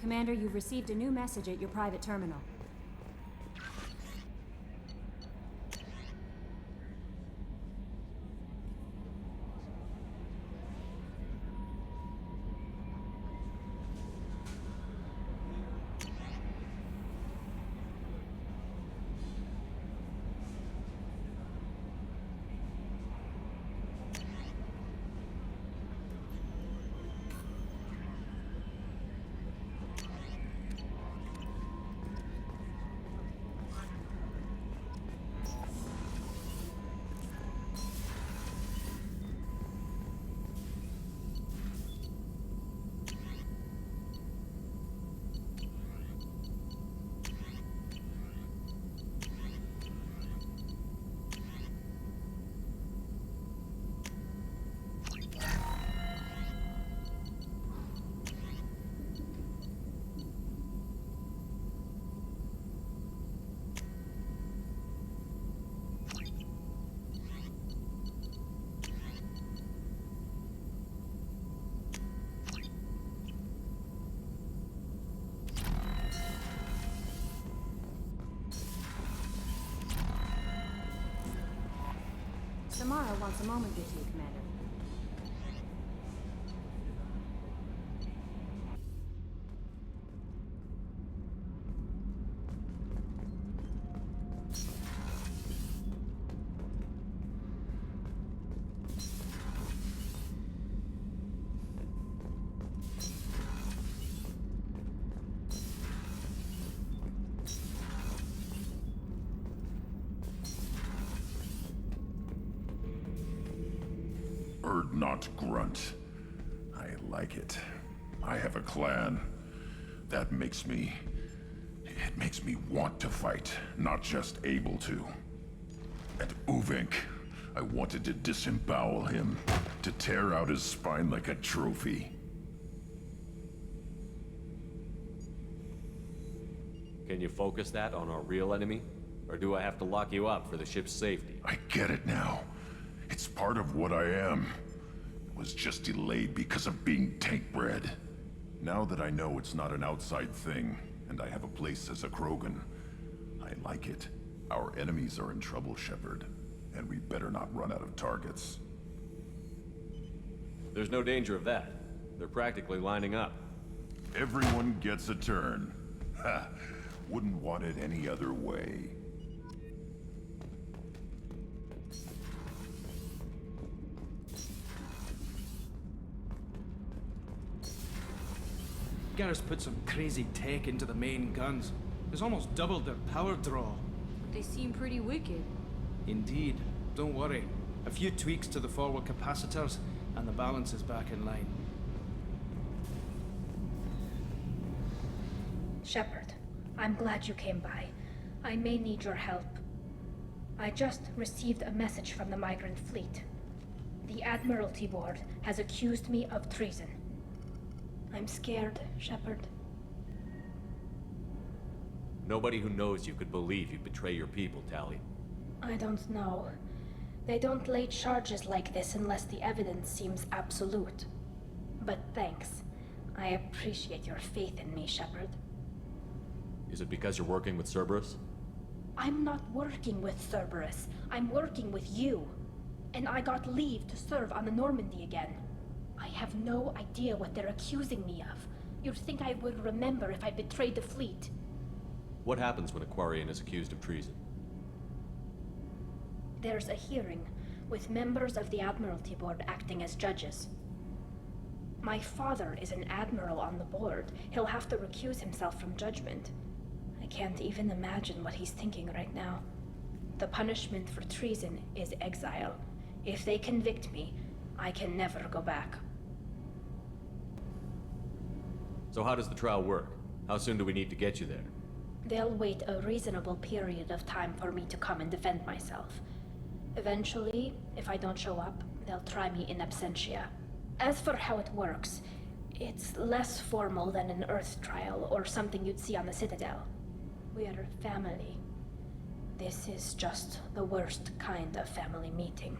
Commander, you've received a new message at your private terminal. Samara wants a moment with you, Commander. Bird, not grunt. I like it. I have a clan. That makes me... It makes me want to fight, not just able to. At Uvink, I wanted to disembowel him, to tear out his spine like a trophy. Can you focus that on our real enemy? Or do I have to lock you up for the ship's safety? I get it now. It's part of what I am. It was just delayed because of being tank-bred. Now that I know it's not an outside thing, and I have a place as a Krogan, I like it. Our enemies are in trouble, Shepard, and we better not run out of targets. There's no danger of that. They're practically lining up. Everyone gets a turn. Ha! Wouldn't want it any other way. Garrus put some crazy tech into the main guns. It's almost doubled their power draw. They seem pretty wicked. Indeed. Don't worry. A few tweaks to the forward capacitors, and the balance is back in line. Shepard, I'm glad you came by. I may need your help. I just received a message from the migrant fleet. The Admiralty Board has accused me of treason. I'm scared, Shepard. Nobody who knows you could believe you'd betray your people, Tali. I don't know. They don't lay charges like this unless the evidence seems absolute. But thanks. I appreciate your faith in me, Shepard. Is it because you're working with Cerberus? I'm not working with Cerberus. I'm working with you. And I got leave to serve on the Normandy again. I have no idea what they're accusing me of. You'd think I would remember if I betrayed the fleet. What happens when a Quarian is accused of treason? There's a hearing, with members of the Admiralty Board acting as judges. My father is an admiral on the board. He'll have to recuse himself from judgment. I can't even imagine what he's thinking right now. The punishment for treason is exile. If they convict me, I can never go back. So how does the trial work? How soon do we need to get you there? They'll wait a reasonable period of time for me to come and defend myself. Eventually, if I don't show up, they'll try me in absentia. As for how it works, it's less formal than an Earth trial or something you'd see on the Citadel. We're family. This is just the worst kind of family meeting.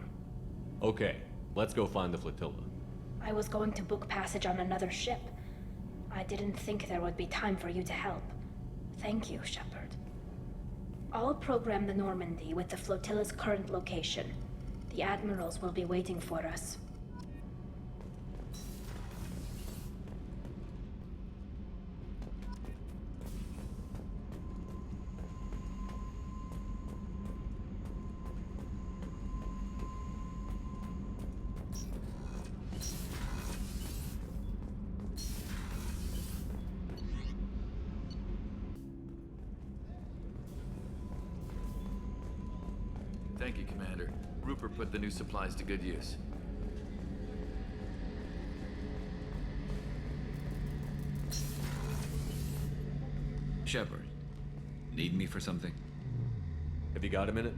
Okay, let's go find the flotilla. I was going to book passage on another ship. I didn't think there would be time for you to help. Thank you, Shepard. I'll program the Normandy with the flotilla's current location. The admirals will be waiting for us. Thank you, Commander. Rupert put the new supplies to good use. Shepard, need me for something? Have you got a minute?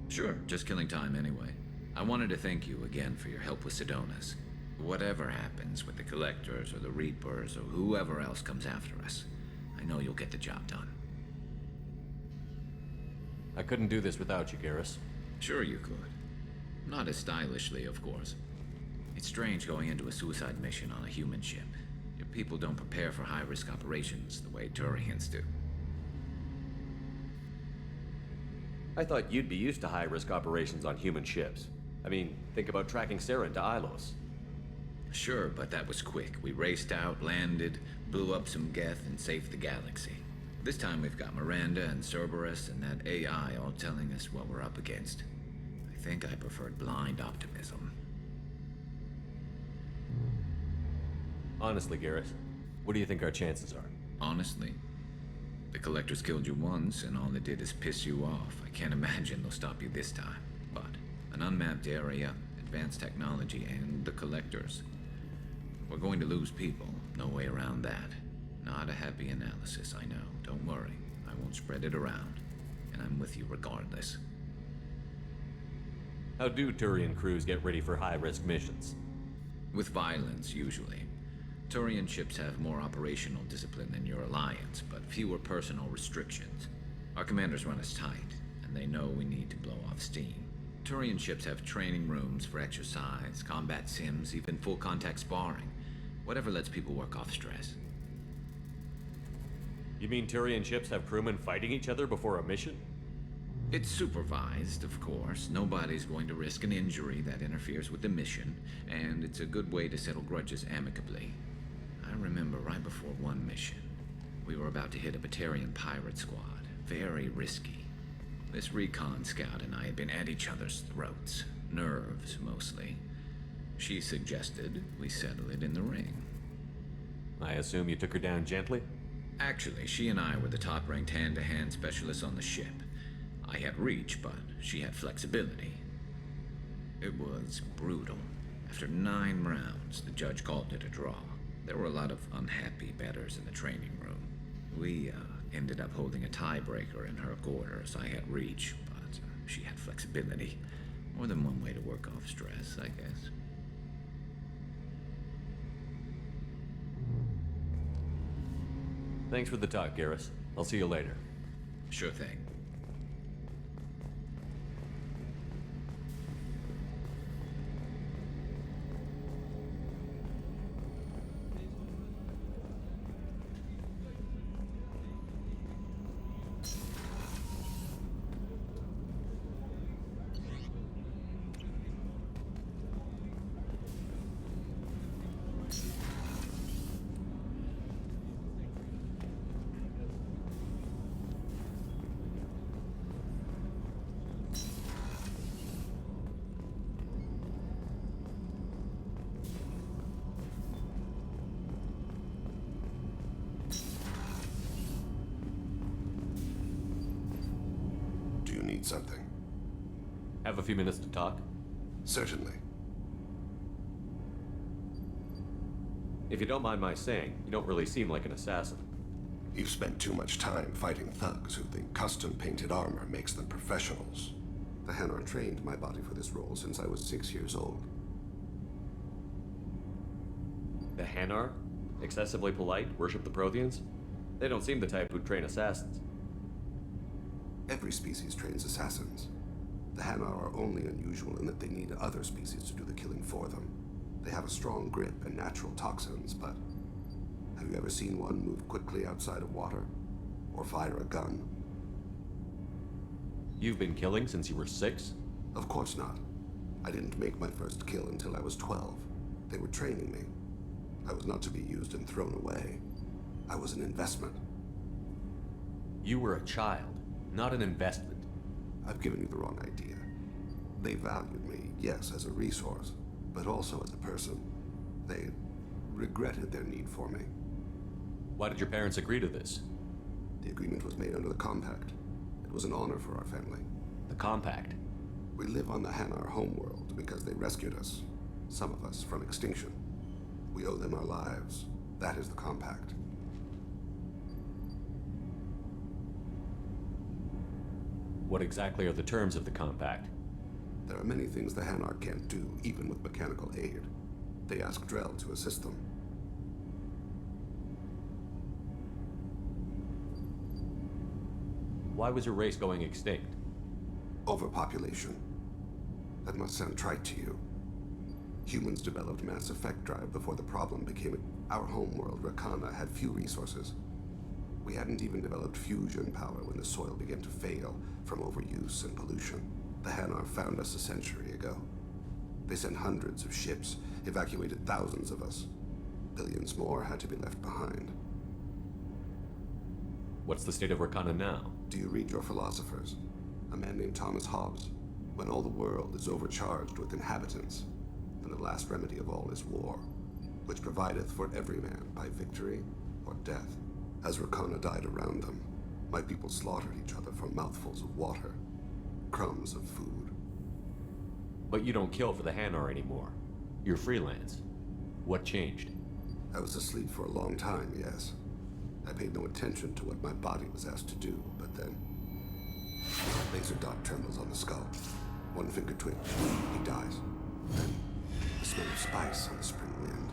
Sure, just killing time anyway. I wanted to thank you again for your help with Sidonis. Whatever happens with the Collectors or the Reapers or whoever else comes after us, I know you'll get the job done. I couldn't do this without you, Garrus. Sure you could. Not as stylishly, of course. It's strange going into a suicide mission on a human ship. Your people don't prepare for high-risk operations the way Turians do. I thought you'd be used to high-risk operations on human ships. I mean, think about tracking Sarah into Ilos. Sure, but that was quick. We raced out, landed, blew up some Geth, and saved the galaxy. This time we've got Miranda and Cerberus and that AI all telling us what we're up against. I think I preferred blind optimism. Honestly, Garrus, what do you think our chances are? Honestly, the Collectors killed you once, and all they did is piss you off. I can't imagine they'll stop you this time. But an unmapped area, advanced technology, and the Collectors. We're going to lose people. No way around that. Not a happy analysis, I know. Don't worry. I won't spread it around. And I'm with you regardless. How do Turian crews get ready for high-risk missions? With violence, usually. Turian ships have more operational discipline than your alliance, but fewer personal restrictions. Our commanders run us tight, and they know we need to blow off steam. Turian ships have training rooms for exercise, combat sims, even full-contact sparring. Whatever lets people work off stress. You mean Turian ships have crewmen fighting each other before a mission? It's supervised, of course. Nobody's going to risk an injury that interferes with the mission, and it's a good way to settle grudges amicably. I remember right before one mission, we were about to hit a Batarian pirate squad. Very risky. This recon scout and I had been at each other's throats. Nerves, mostly. She suggested we settle it in the ring. I assume you took her down gently? Actually, she and I were the top-ranked hand-to-hand specialists on the ship. I had reach, but she had flexibility. It was brutal. After 9 rounds, the judge called it a draw. There were a lot of unhappy bettors in the training room. We ended up holding a tiebreaker in her quarters. I had reach, but she had flexibility. More than one way to work off stress, I guess. Thanks for the talk, Garrus. I'll see you later. Sure thing. Something. Have a few minutes to talk? Certainly. If you don't mind my saying, you don't really seem like an assassin. You've spent too much time fighting thugs who think custom-painted armor makes them professionals. The Hanar trained my body for this role since I was 6 years old. The Hanar? Excessively polite, worship the Protheans? They don't seem the type who'd train assassins. Every species trains assassins. The Hanar are only unusual in that they need other species to do the killing for them. They have a strong grip and natural toxins, but have you you ever seen one move quickly outside of water? Or fire a gun? You've been killing since you were 6? Of course not. I didn't make my first kill until I was 12. They were training me. I was not to be used and thrown away. I was an investment. You were a child, not an investment. I've given you the wrong idea. They valued me, yes, as a resource, but also as a person. They regretted their need for me. Why did your parents agree to this? The agreement was made under the Compact. It was an honor for our family. The Compact? We live on the Hanar homeworld because they rescued us, some of us, from extinction. We owe them our lives. That is the Compact. What exactly are the terms of the Compact? There are many things the Hanar can't do, even with mechanical aid. They ask Drell to assist them. Why was your race going extinct? Overpopulation. That must sound trite to you. Humans developed mass effect drive before the problem became our homeworld. Rakana had few resources. We hadn't even developed fusion power when the soil began to fail from overuse and pollution. The Hanar found us a century ago. They sent hundreds of ships, evacuated thousands of us. Billions more had to be left behind. What's the state of Rakana now? Do you read your philosophers? A man named Thomas Hobbes. When all the world is overcharged with inhabitants, then the last remedy of all is war, which provideth for every man by victory or death. As Rakana died around them, my people slaughtered each other for mouthfuls of water, crumbs of food. But you don't kill for the Hanar anymore. You're freelance. What changed? I was asleep for a long time, yes. I paid no attention to what my body was asked to do, but then... Laser dot trembles on the skull. One finger twitch. He dies. Then, the smell of spice on the spring wind.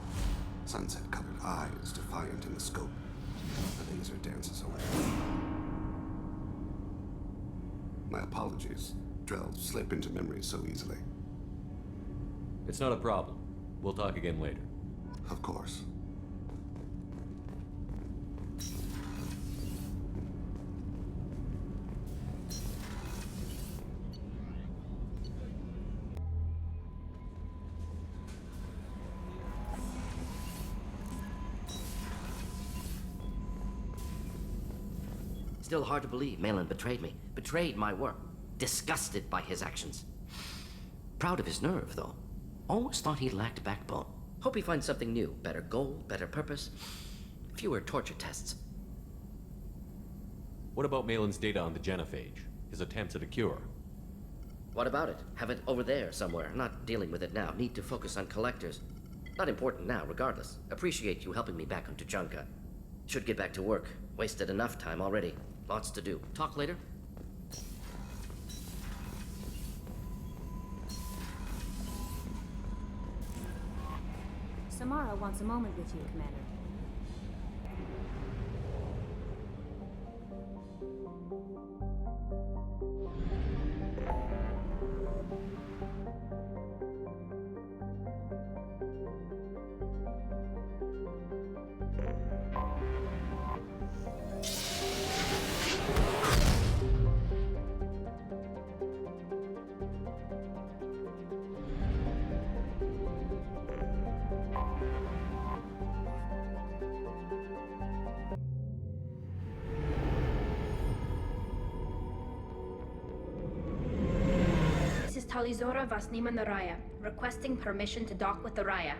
Sunset-colored eyes defiant in the scope. The laser dances away. My apologies. Drell slip into memory so easily. It's not a problem. We'll talk again later. Of course. Still hard to believe Malin betrayed me. Betrayed my work. Disgusted by his actions. Proud of his nerve, though. Always thought he lacked backbone. Hope he finds something new. Better goal, better purpose. Fewer torture tests. What about Malin's data on the genophage? His attempts at a cure? What about it? Have it over there somewhere. Not dealing with it now. Need to focus on collectors. Not important now, regardless. Appreciate you helping me back on Tuchanka. Should get back to work. Wasted enough time already. Lots to do. Talk later? Samara wants a moment with you, Commander. Tali Vasnima Naraya, requesting permission to dock with the Raya.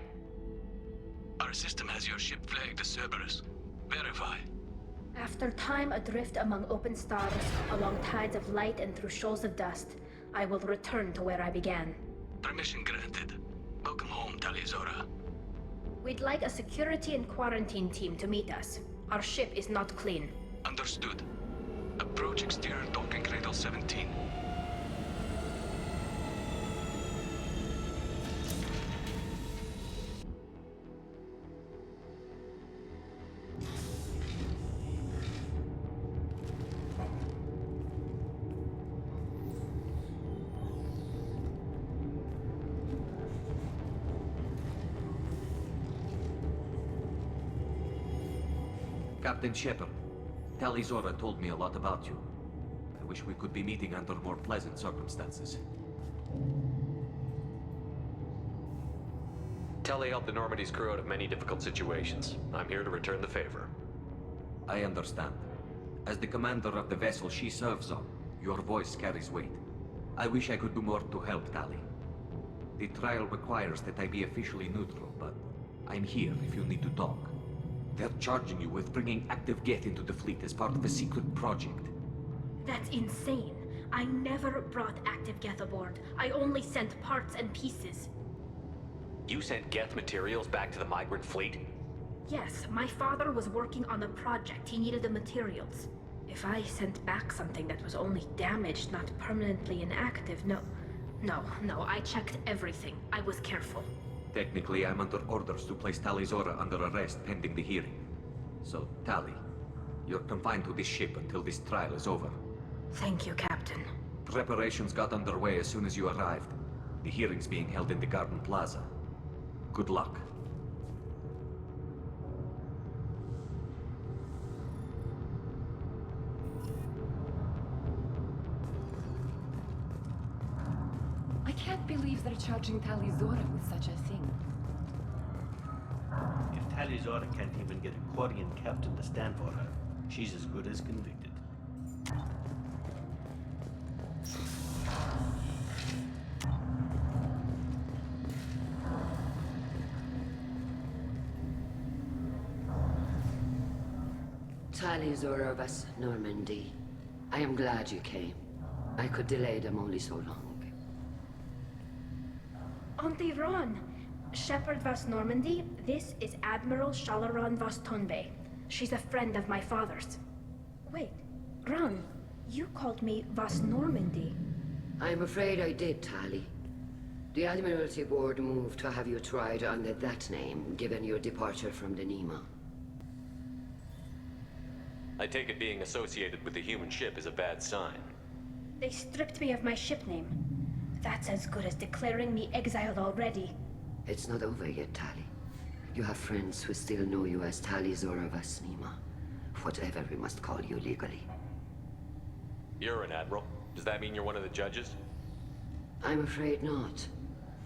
Our system has your ship flagged as Cerberus. Verify. After time adrift among open stars, along tides of light and through shoals of dust, I will return to where I began. Permission granted. Welcome home, Tali. We'd like a security and quarantine team to meet us. Our ship is not clean. Understood. Approach exterior docking cradle 17. Captain Shepard, Tali Zora told me a lot about you. I wish we could be meeting under more pleasant circumstances. Tali helped the Normandy's crew out of many difficult situations. I'm here to return the favor. I understand. As the commander of the vessel she serves on, your voice carries weight. I wish I could do more to help Tali. The trial requires that I be officially neutral, but I'm here if you need to talk. They're charging you with bringing active Geth into the fleet as part of a secret project. That's insane. I never brought active Geth aboard. I only sent parts and pieces. You sent Geth materials back to the migrant fleet? Yes, my father was working on a project. He needed the materials. If I sent back something that was only damaged, not permanently inactive, no, I checked everything. I was careful. Technically, I'm under orders to place Tali Zora under arrest pending the hearing. So, Tali, you're confined to this ship until this trial is over. Thank you, Captain. Preparations got underway as soon as you arrived. The hearing's being held in the Garden Plaza. Good luck. I can't believe they're charging Tali Zora with such a thing. If Tali Zora can't even get a Quarian captain to stand for her, she's as good as convicted. Tali Zora of us, Normandy. I am glad you came. I could delay them only so long. Auntie Ron! Shepard Vas Normandy, this is Admiral Shalaron Vas Tonbe. She's a friend of my father's. Wait, Ron, you called me Vas Normandy. I'm afraid I did, Tali. The Admiralty Board moved to have you tried under that name, given your departure from the Nima. I take it being associated with the human ship is a bad sign. They stripped me of my ship name. That's as good as declaring me exiled already. It's not over yet, Tali. You have friends who still know you as Tali Zora Vas Nima. Whatever we must call you legally. You're an admiral. Does that mean you're one of the judges? I'm afraid not.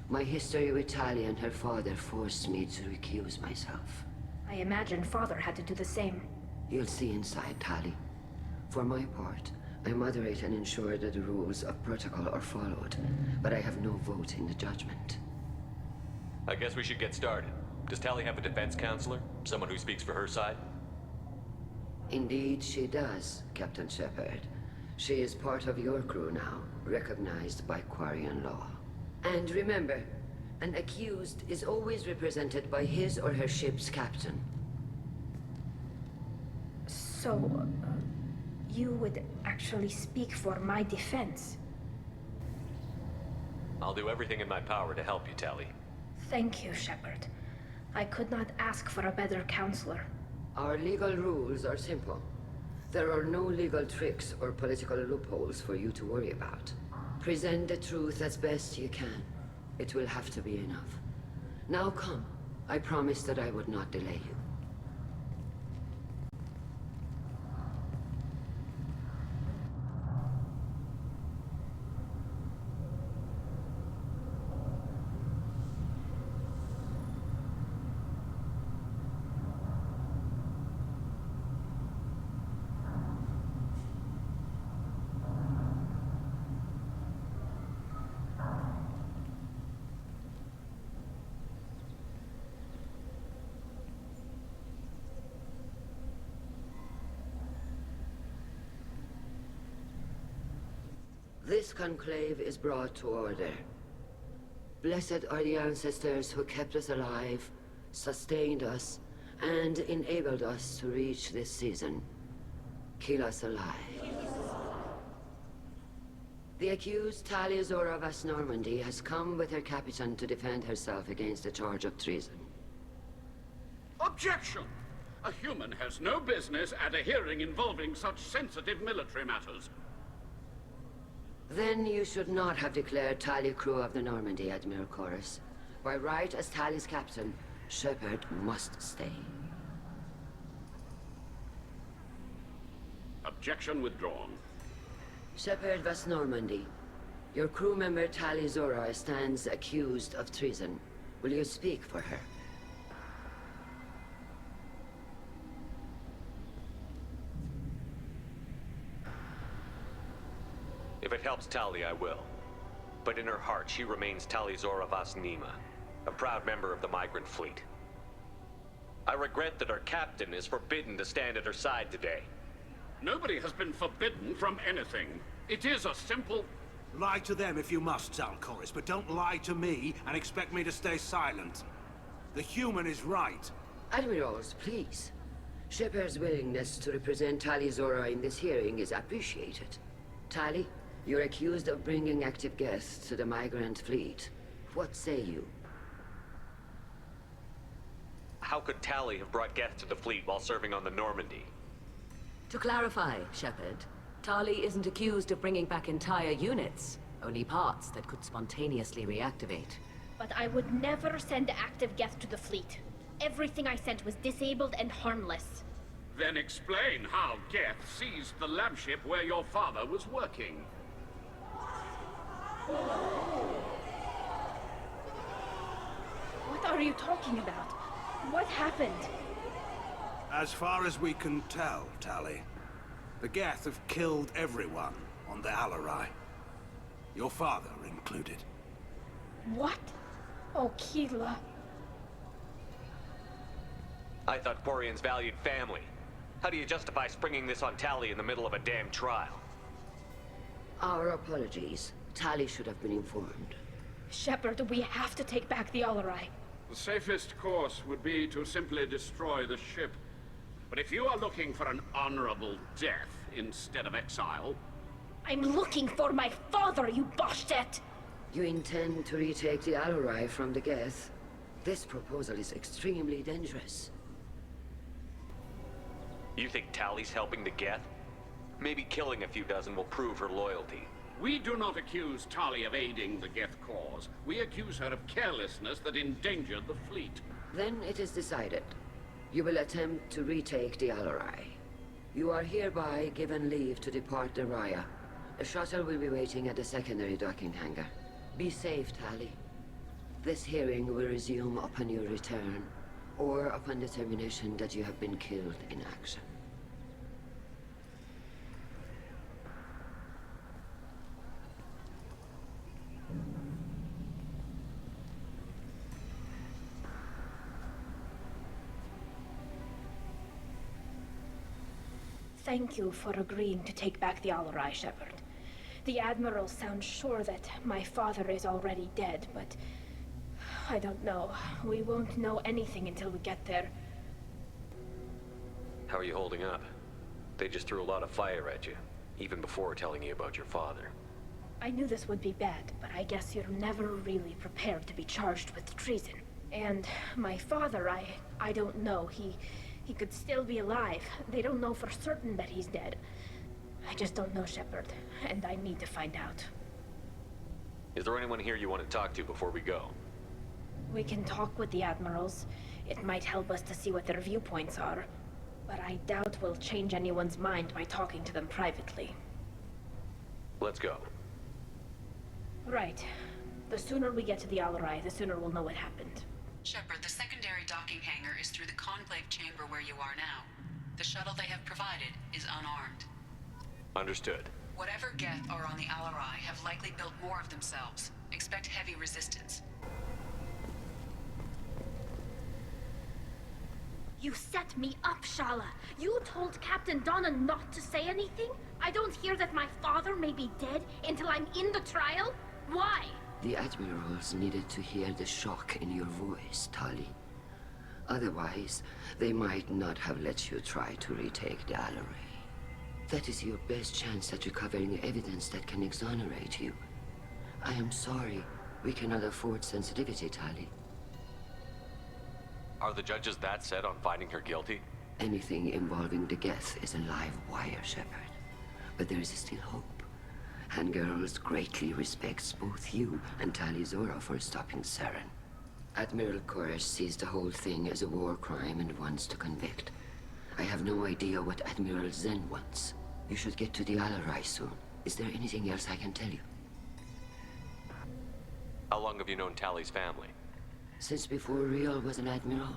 My history with Tali and her father forced me to recuse myself. I imagine father had to do the same. You'll see inside, Tali. For my part, I moderate and ensure that the rules of protocol are followed, but I have no vote in the judgment. I guess we should get started. Does Tali have a defense counselor? Someone who speaks for her side? Indeed, she does, Captain Shepard. She is part of your crew now, recognized by Quarian law. And remember, an accused is always represented by his or her ship's captain. So, you would actually speak for my defense? I'll do everything in my power to help you, Tali. Thank you, Shepard. I could not ask for a better counselor. Our legal rules are simple. There are no legal tricks or political loopholes for you to worry about. Present the truth as best you can. It will have to be enough. Now come. I promised that I would not delay you. This conclave is brought to order. Blessed are the ancestors who kept us alive, sustained us, and enabled us to reach this season. Keep us alive. The accused Tali Zora Vas Normandy has come with her captain to defend herself against a charge of treason. Objection! A human has no business at a hearing involving such sensitive military matters. Then you should not have declared Tali crew of the Normandy, Admiral Chorus. By right as Tali's captain, Shepard must stay. Objection withdrawn. Shepard West Normandy. Your crew member Tali Zora stands accused of treason. Will you speak for her? If it helps Tali, I will. But in her heart, she remains Tali Zora Vas Nima, a proud member of the migrant fleet. I regret that our captain is forbidden to stand at her side today. Nobody has been forbidden from anything. It is a simple... Lie to them if you must, Zalcoris, but don't lie to me and expect me to stay silent. The human is right. Admirals, please. Shepard's willingness to represent Tali Zora in this hearing is appreciated. Tali, you're accused of bringing active guests to the migrant fleet. What say you? How could Tali have brought guests to the fleet while serving on the Normandy? To clarify, Shepard, Tali isn't accused of bringing back entire units, only parts that could spontaneously reactivate. But I would never send active guests to the fleet. Everything I sent was disabled and harmless. Then explain how Geth seized the lab ship where your father was working. What are you talking about? What happened? As far as we can tell, Tali, the Geth have killed everyone on the Alarai. Your father included. What? Oh, Keela. I thought Quarians valued family. How do you justify springing this on Tali in the middle of a damn trial? Our apologies. Tali should have been informed. Shepard, we have to take back the Alarai. The safest course would be to simply destroy the ship. But if you are looking for an honorable death instead of exile... I'm looking for my father, you bastet! You intend to retake the Alarai from the Geth? This proposal is extremely dangerous. You think Tali's helping the Geth? Maybe killing a few dozen will prove her loyalty. We do not accuse Tali of aiding the Geth cause. We accuse her of carelessness that endangered the fleet. Then it is decided. You will attempt to retake the Alarai. You are hereby given leave to depart the Raya. A shuttle will be waiting at the secondary docking hangar. Be safe, Tali. This hearing will resume upon your return, or upon determination that you have been killed in action. Thank you for agreeing to take back the Alarai, Shepard. The Admiral sounds sure that my father is already dead, but... I don't know. We won't know anything until we get there. How are you holding up? They just threw a lot of fire at you, even before telling you about your father. I knew this would be bad, but I guess you're never really prepared to be charged with treason. And my father, I don't know. He could still be alive. They don't know for certain that he's dead. I just don't know, Shepard, and I need to find out. Is there anyone here you want to talk to before we go? We can talk with the Admirals. It might help us to see what their viewpoints are. But I doubt we'll change anyone's mind by talking to them privately. Let's go. Right. The sooner we get to the Alarai, the sooner we'll know what happened. Shepard, the secondary docking hangar is through the conclave chamber where you are now. The shuttle they have provided is unarmed. Understood. Whatever Geth are on the Alarai have likely built more of themselves. Expect heavy resistance. You set me up, Shala. You told Captain Donna not to say anything? I don't hear that my father may be dead until I'm in the trial? Why? The Admirals needed to hear the shock in your voice, Tali. Otherwise, they might not have let you try to retake the Alarai. That is your best chance at recovering evidence that can exonerate you. I am sorry. We cannot afford sensitivity, Tali. Are the judges that set on finding her guilty? Anything involving the Geth is a live wire, Shepard. But there is still hope. Handgirls greatly respects both you and Tali Zora for stopping Saren. Admiral Koresh sees the whole thing as a war crime and wants to convict. I have no idea what Admiral Zen wants. You should get to the Alarai soon. Is there anything else I can tell you? How long have you known Tali's family? Since before Riel was an admiral.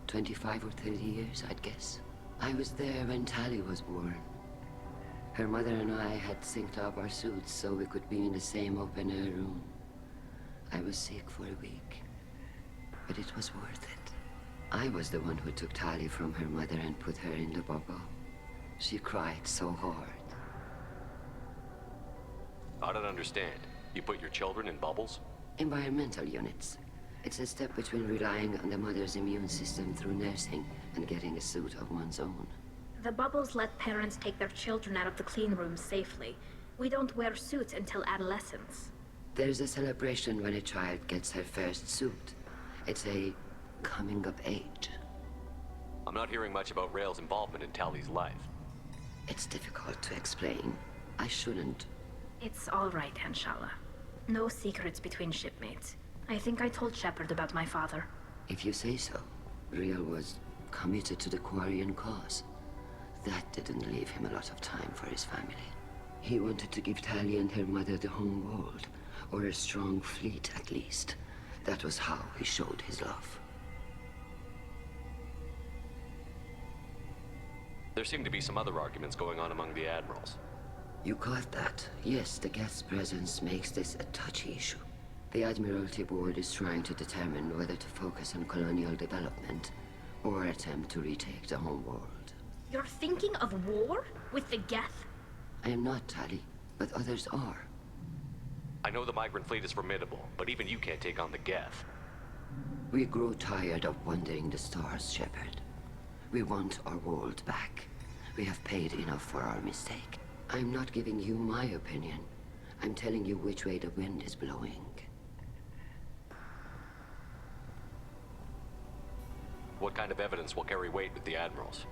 25 or 30 years, I'd guess. I was there when Tali was born. Her mother and I had synced up our suits so we could be in the same open-air room. I was sick for a week, but it was worth it. I was the one who took Tali from her mother and put her in the bubble. She cried so hard. I don't understand. You put your children in bubbles? Environmental units. It's a step between relying on the mother's immune system through nursing and getting a suit of one's own. The bubbles let parents take their children out of the clean rooms safely. We don't wear suits until adolescence. There's a celebration when a child gets her first suit. It's a coming of age. I'm not hearing much about Rael's involvement in Tali's life. It's difficult to explain. I shouldn't. It's all right, Anshala. No secrets between shipmates. I think I told Shepard about my father. If you say so. Riel was committed to the Quarian cause. That didn't leave him a lot of time for his family. He wanted to give Tali and her mother the home world, or a strong fleet at least. That was how he showed his love. There seem to be some other arguments going on among the admirals. You caught that? Yes, the guest's presence makes this a touchy issue. The Admiralty Board is trying to determine whether to focus on colonial development or attempt to retake the home world. You're thinking of war? With the Geth? I am not, Tali, but others are. I know the migrant fleet is formidable, but even you can't take on the Geth. We grow tired of wandering the stars, Shepard. We want our world back. We have paid enough for our mistake. I'm not giving you my opinion. I'm telling you which way the wind is blowing. What kind of evidence will carry weight with the admirals?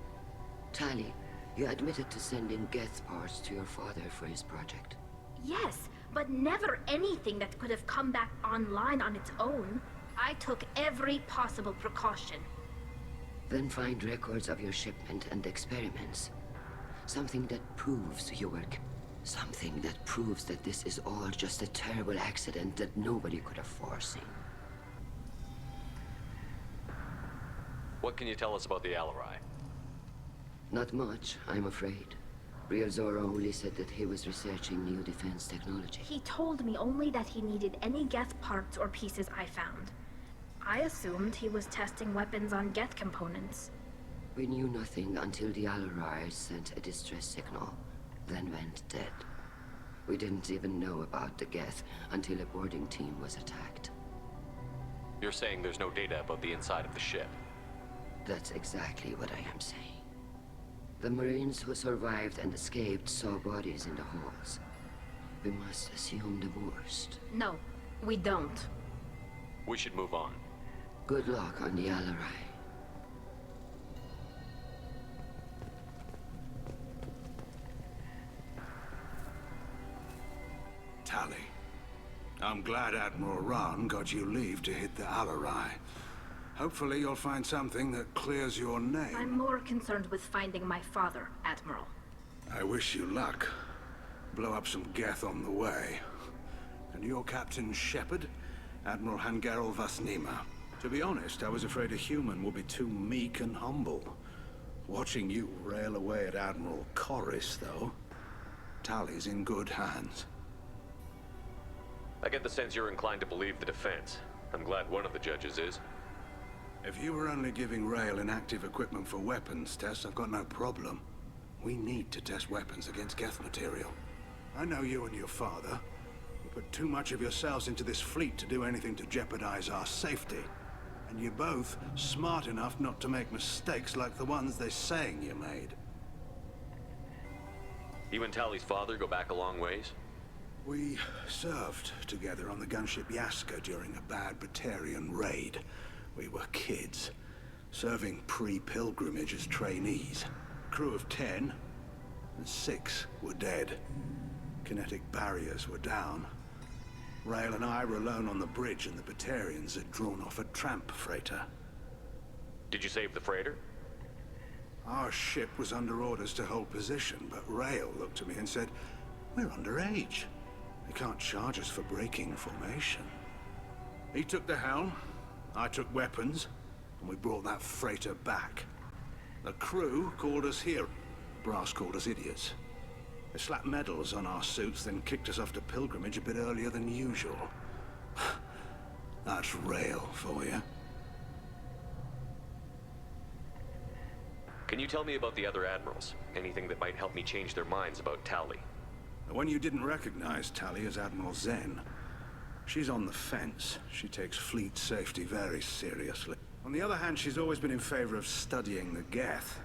Tali, you admitted to sending Geth parts to your father for his project. Yes, but never anything that could have come back online on its own. I took every possible precaution. Then find records of your shipment and experiments. Something that proves your work. Something that proves that this is all just a terrible accident that nobody could have foreseen. What can you tell us about the Alarai? Not much, I'm afraid. Real Zora only said that he was researching new defense technology. He told me only that he needed any Geth parts or pieces I found. I assumed he was testing weapons on Geth components. We knew nothing until the Alarai sent a distress signal, then went dead. We didn't even know about the Geth until a boarding team was attacked. You're saying there's no data about the inside of the ship? That's exactly what I am saying. The Marines who survived and escaped saw bodies in the halls. We must assume the worst. No, we don't. We should move on. Good luck on the Alarai. Tali, I'm glad Admiral Rahn got you leave to hit the Alarai. Hopefully you'll find something that clears your name. I'm more concerned with finding my father, Admiral. I wish you luck. Blow up some Geth on the way. And your Captain Shepard? Admiral Hangarel Vasnima. To be honest, I was afraid a human would be too meek and humble. Watching you rail away at Admiral Corris, though, Tali's in good hands. I get the sense you're inclined to believe the defense. I'm glad one of the judges is. If you were only giving Rael inactive equipment for weapons tests, I've got no problem. We need to test weapons against Geth material. I know you and your father. You put too much of yourselves into this fleet to do anything to jeopardize our safety. And you're both smart enough not to make mistakes like the ones they're saying you made. You and Tali's father go back a long ways? We served together on the gunship Yaska during a bad Batarian raid. We were kids, serving pre-pilgrimage as trainees. Crew of 10, and 6 were dead. Kinetic barriers were down. Rael and I were alone on the bridge, and the Batarians had drawn off a tramp freighter. Did you save the freighter? Our ship was under orders to hold position, but Rail looked at me and said, "We're underage. They can't charge us for breaking formation." He took the helm, I took weapons, and we brought that freighter back. The crew called us here. Brass called us idiots. They slapped medals on our suits, then kicked us off to pilgrimage a bit earlier than usual. That's Rail for you. Can you tell me about the other admirals? Anything that might help me change their minds about Tali? The one you didn't recognize, Tali, is Admiral Zen. She's on the fence. She takes fleet safety very seriously. On the other hand, she's always been in favor of studying the Geth.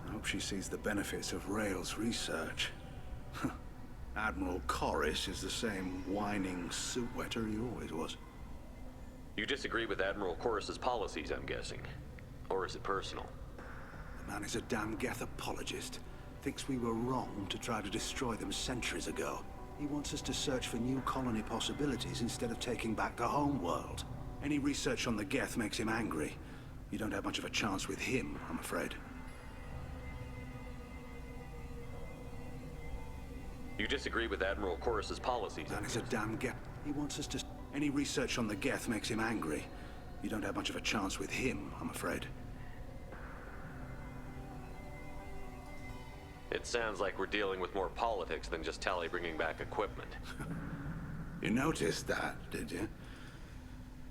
I hope she sees the benefits of Rail's research. Admiral Corris is the same whining suit wetter he always was. You disagree with Admiral Corus's policies, I'm guessing. Or is it personal? The man is a damn Geth apologist. Thinks we were wrong to try to destroy them centuries ago. He wants us to search for new colony possibilities instead of taking back the home world. Any research on the Geth makes him angry. You don't have much of a chance with him, I'm afraid. You disagree with Admiral Corus's policies? That is a damn Geth. He wants us to... Any research on the Geth makes him angry. You don't have much of a chance with him, I'm afraid. It sounds like we're dealing with more politics than just Tali bringing back equipment. You noticed that, did you?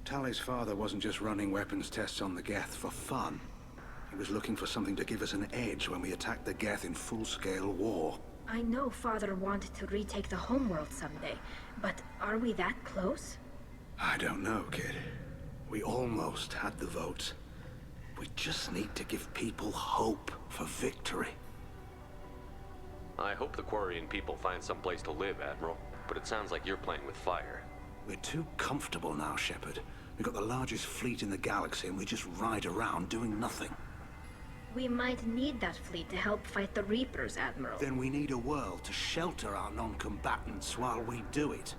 Tali's father wasn't just running weapons tests on the Geth for fun. He was looking for something to give us an edge when we attacked the Geth in full-scale war. I know Father wanted to retake the homeworld someday, but are we that close? I don't know, kid. We almost had the votes. We just need to give people hope for victory. I hope the Quarian people find some place to live, Admiral. But it sounds like you're playing with fire. We're too comfortable now, Shepard. We've got the largest fleet in the galaxy and we just ride around doing nothing. We might need that fleet to help fight the Reapers, Admiral. Then we need a world to shelter our non-combatants while we do it.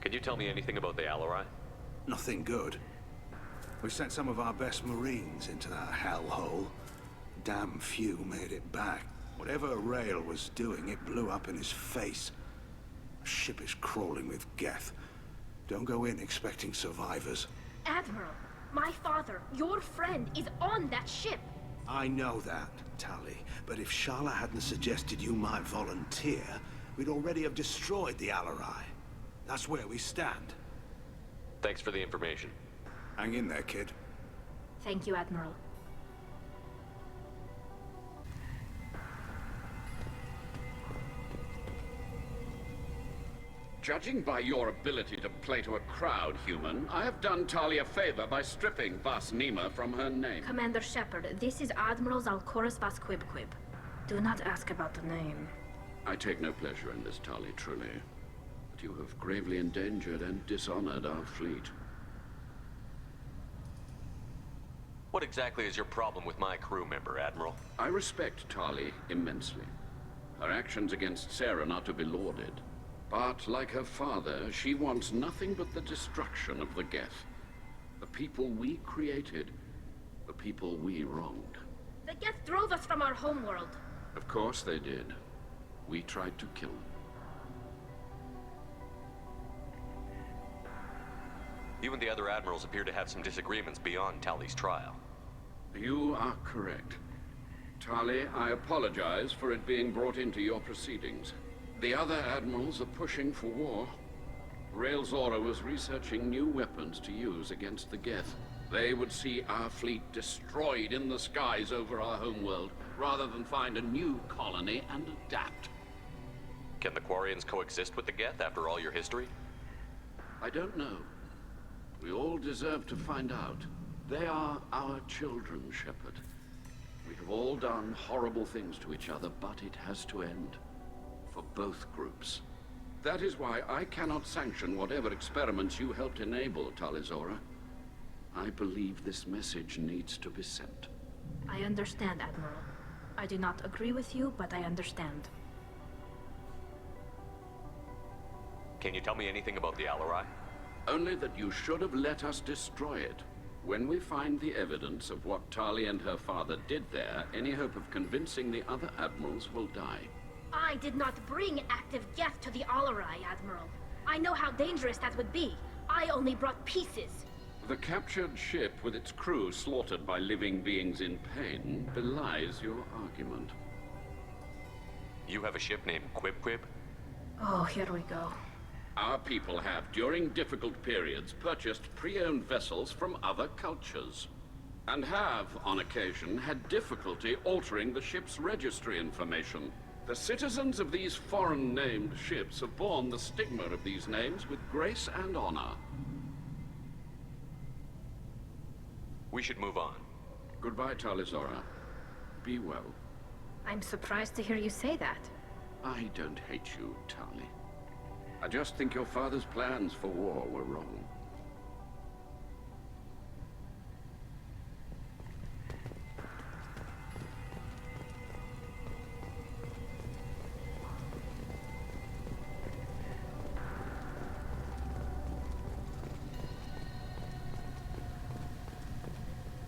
Can you tell me anything about the Alarai? Nothing good. We sent some of our best Marines into that hellhole. Damn few made it back. Whatever Rail was doing, it blew up in his face. The ship is crawling with Geth. Don't go in expecting survivors. Admiral, my father, your friend, is on that ship. I know that, Tali. But if Shala hadn't suggested you might volunteer, we'd already have destroyed the Alarai. That's where we stand. Thanks for the information. Hang in there, kid. Thank you, Admiral. Judging by your ability to play to a crowd, human, I have done Tali a favor by stripping Vas Nima from her name. Commander Shepard, this is Admiral Zalkoris Vas Quibquib. Do not ask about the name. I take no pleasure in this, Tali, truly. But you have gravely endangered and dishonored our fleet. What exactly is your problem with my crew member, Admiral? I respect Tali immensely. Her actions against Sarah are not to be lauded. But, like her father, she wants nothing but the destruction of the Geth. The people we created. The people we wronged. The Geth drove us from our homeworld. Of course they did. We tried to kill them. You and the other admirals appear to have some disagreements beyond Tali's trial. You are correct. Tali, I apologize for it being brought into your proceedings. The other admirals are pushing for war. Rail Zora was researching new weapons to use against the Geth. They would see our fleet destroyed in the skies over our homeworld, rather than find a new colony and adapt. Can the Quarians coexist with the Geth after all your history? I don't know. We all deserve to find out. They are our children, Shepard. We have all done horrible things to each other, but it has to end. For both groups. That is why I cannot sanction whatever experiments you helped enable, Tali Zora. I believe this message needs to be sent. I understand, Admiral. I do not agree with you, but I understand. Can you tell me anything about the Alarai? Only that you should have let us destroy it. When we find the evidence of what Tali and her father did there, any hope of convincing the other admirals will die. I did not bring active geth to the Alarai, Admiral. I know how dangerous that would be. I only brought pieces. The captured ship with its crew slaughtered by living beings in pain belies your argument. You have a ship named Quib Quib? Oh, here we go. Our people have, during difficult periods, purchased pre-owned vessels from other cultures, and have, on occasion, had difficulty altering the ship's registry information. The citizens of these foreign-named ships have borne the stigma of these names with grace and honor. We should move on. Goodbye, Talizora. Be well. I'm surprised to hear you say that. I don't hate you, Tali. I just think your father's plans for war were wrong.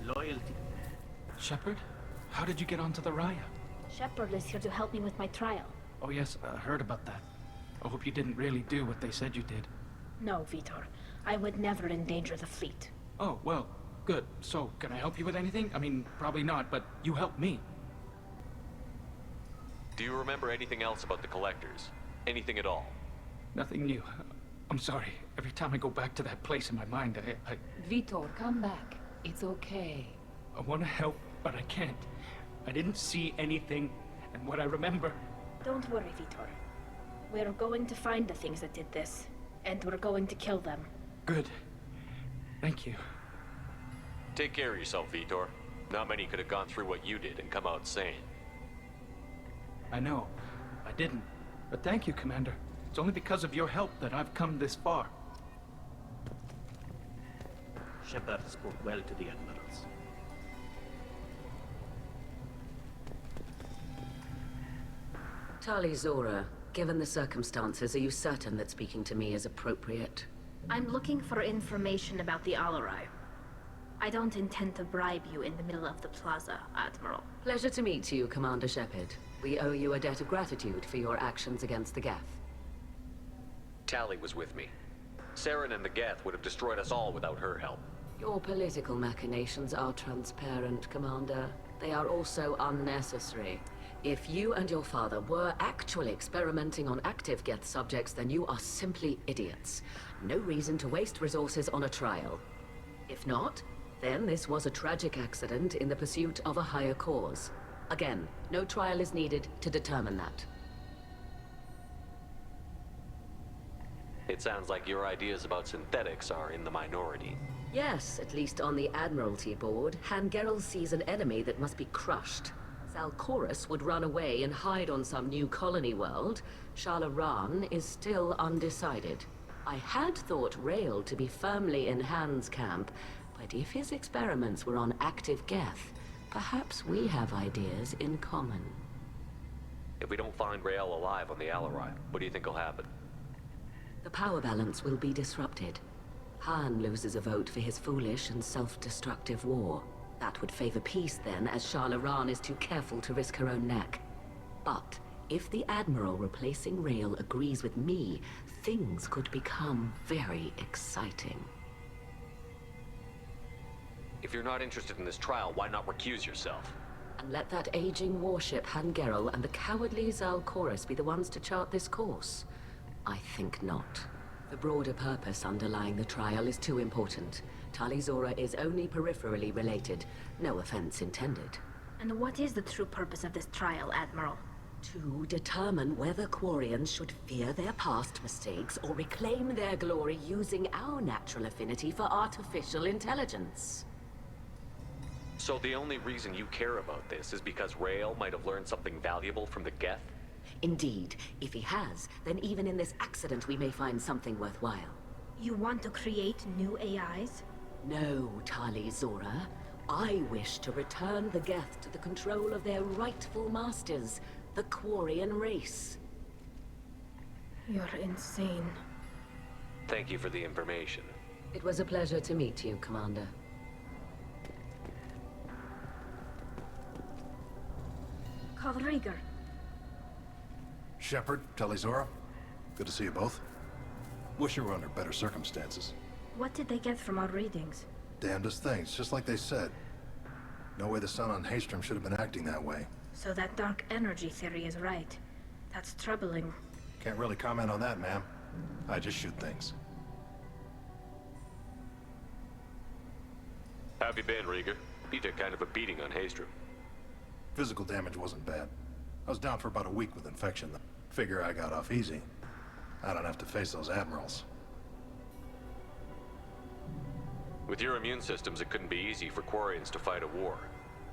Loyalty. Shepard? How did you get onto the Raya? Shepard is here to help me with my trial. Oh yes, I heard about that. I hope you didn't really do what they said you did. No, Vitor. I would never endanger the fleet. Oh, well, good. So, can I help you with anything? I mean, probably not, but you helped me. Do you remember anything else about the Collectors? Anything at all? Nothing new. I'm sorry. Every time I go back to that place in my mind, I Vitor, come back. It's okay. I want to help, but I can't. I didn't see anything, and what I remember... Don't worry, Vitor. We're going to find the things that did this, and we're going to kill them. Good. Thank you. Take care of yourself, Vitor. Not many could have gone through what you did and come out sane. I know. I didn't. But thank you, Commander. It's only because of your help that I've come this far. Shepard spoke well to the admirals. Tali Zora, given the circumstances, are you certain that speaking to me is appropriate? I'm looking for information about the Alarai. I don't intend to bribe you in the middle of the plaza, Admiral. Pleasure to meet you, Commander Shepard. We owe you a debt of gratitude for your actions against the Geth. Tali was with me. Saren and the Geth would have destroyed us all without her help. Your political machinations are transparent, Commander. They are also unnecessary. If you and your father were actually experimenting on active Geth subjects, then you are simply idiots. No reason to waste resources on a trial. If not, then this was a tragic accident in the pursuit of a higher cause. Again, no trial is needed to determine that. It sounds like your ideas about synthetics are in the minority. Yes, at least on the Admiralty board, Hangerel sees an enemy that must be crushed. Zalcorus would run away and hide on some new colony world. Shalaran is still undecided. I had thought Rael to be firmly in Han's camp, but if his experiments were on active Geth, perhaps we have ideas in common. If we don't find Rael alive on the Alarai, what do you think will happen? The power balance will be disrupted. Han loses a vote for his foolish and self-destructive war. That would favor peace then, as Shalaran is too careful to risk her own neck. But if the Admiral replacing Rael agrees with me, things could become very exciting. If you're not interested in this trial, why not recuse yourself? And let that aging warship Hangerel and the cowardly Zalcorus be the ones to chart this course? I think not. The broader purpose underlying the trial is too important. Tali Zora is only peripherally related. No offense intended. And what is the true purpose of this trial, Admiral? To determine whether Quarians should fear their past mistakes or reclaim their glory using our natural affinity for artificial intelligence. So the only reason you care about this is because Rael might have learned something valuable from the Geth? Indeed. If he has, then even in this accident we may find something worthwhile. You want to create new AIs? No, Tali Zora. I wish to return the Geth to the control of their rightful masters, the Quarian race. You're insane. Thank you for the information. It was a pleasure to meet you, Commander. Call Rieger. Shepard, Tali Zora. Good to see you both. Wish you were under better circumstances. What did they get from our readings? Damnedest things, just like they said. No way the sun on Haystrom should have been acting that way. So that dark energy theory is right. That's troubling. Can't really comment on that, ma'am. I just shoot things. How have you been, Rieger? You took kind of a beating on Haystrom. Physical damage wasn't bad. I was down for about a week with infection. Figure I got off easy. I don't have to face those admirals. With your immune systems, it couldn't be easy for Quarians to fight a war.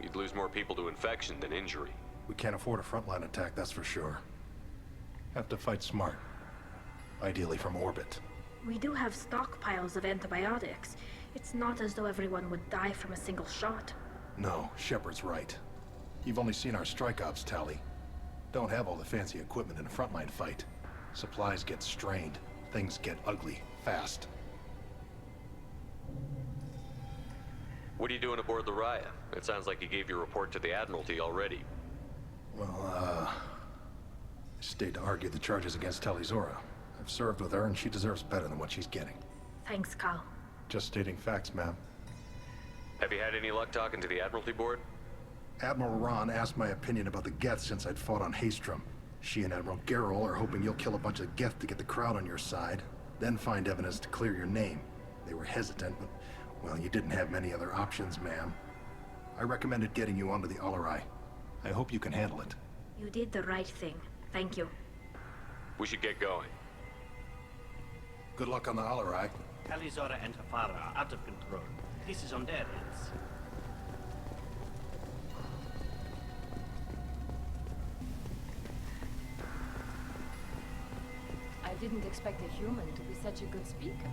You'd lose more people to infection than injury. We can't afford a frontline attack, that's for sure. Have to fight smart. Ideally from orbit. We do have stockpiles of antibiotics. It's not as though everyone would die from a single shot. No, Shepard's right. You've only seen our strike ops, Tali. Don't have all the fancy equipment in a frontline fight. Supplies get strained. Things get ugly, fast. What are you doing aboard the Raya? It sounds like you gave your report to the Admiralty already. Well, I stayed to argue the charges against Tali Zora. I've served with her, and she deserves better than what she's getting. Thanks, Cal. Just stating facts, ma'am. Have you had any luck talking to the Admiralty board? Admiral Ron asked my opinion about the Geth since I'd fought on Haystrom. She and Admiral Gerrel are hoping you'll kill a bunch of Geth to get the crowd on your side, then find evidence to clear your name. They were hesitant, but, well, you didn't have many other options, ma'am. I recommended getting you onto the Alarai. I hope you can handle it. You did the right thing. Thank you. We should get going. Good luck on the Alarai. Tali Zora and her father are out of control. This is on their heads. I didn't expect a human to be such a good speaker.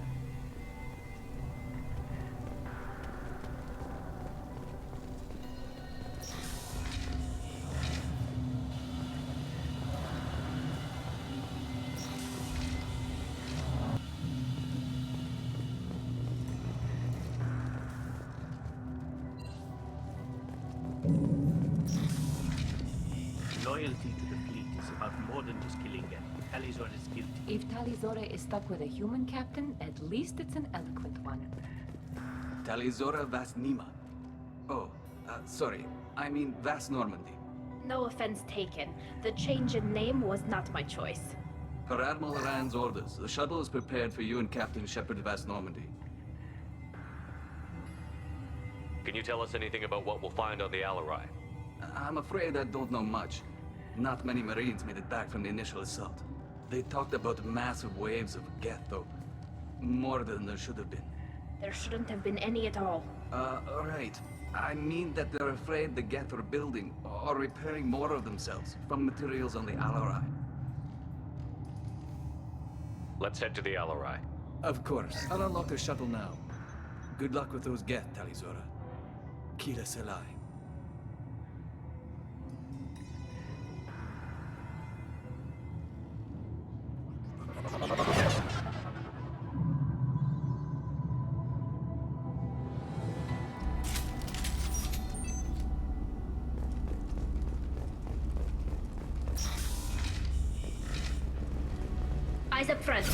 Loyalty to the fleet is about more than just killing them. Tali Zora is guilty. If Tali Zora is stuck with a human captain, at least it's an eloquent one. Tali Zora Vas Nima. Oh, sorry. I mean Vas Normandy. No offense taken. The change in name was not my choice. Per Admiral Rand's orders, the shuttle is prepared for you and Captain Shepard Vas Normandy. Can you tell us anything about what we'll find on the Alarai? I'm afraid I don't know much. Not many Marines made it back from the initial assault. They talked about massive waves of Geth, though. More than there should have been. There shouldn't have been any at all. Right. I mean that they're afraid the Geth are building or repairing more of themselves from materials on the Alarai. Let's head to the Alarai. Of course. I'll unlock the shuttle now. Good luck with those Geth, Tali Zora. Kila Selai. Eyes up front.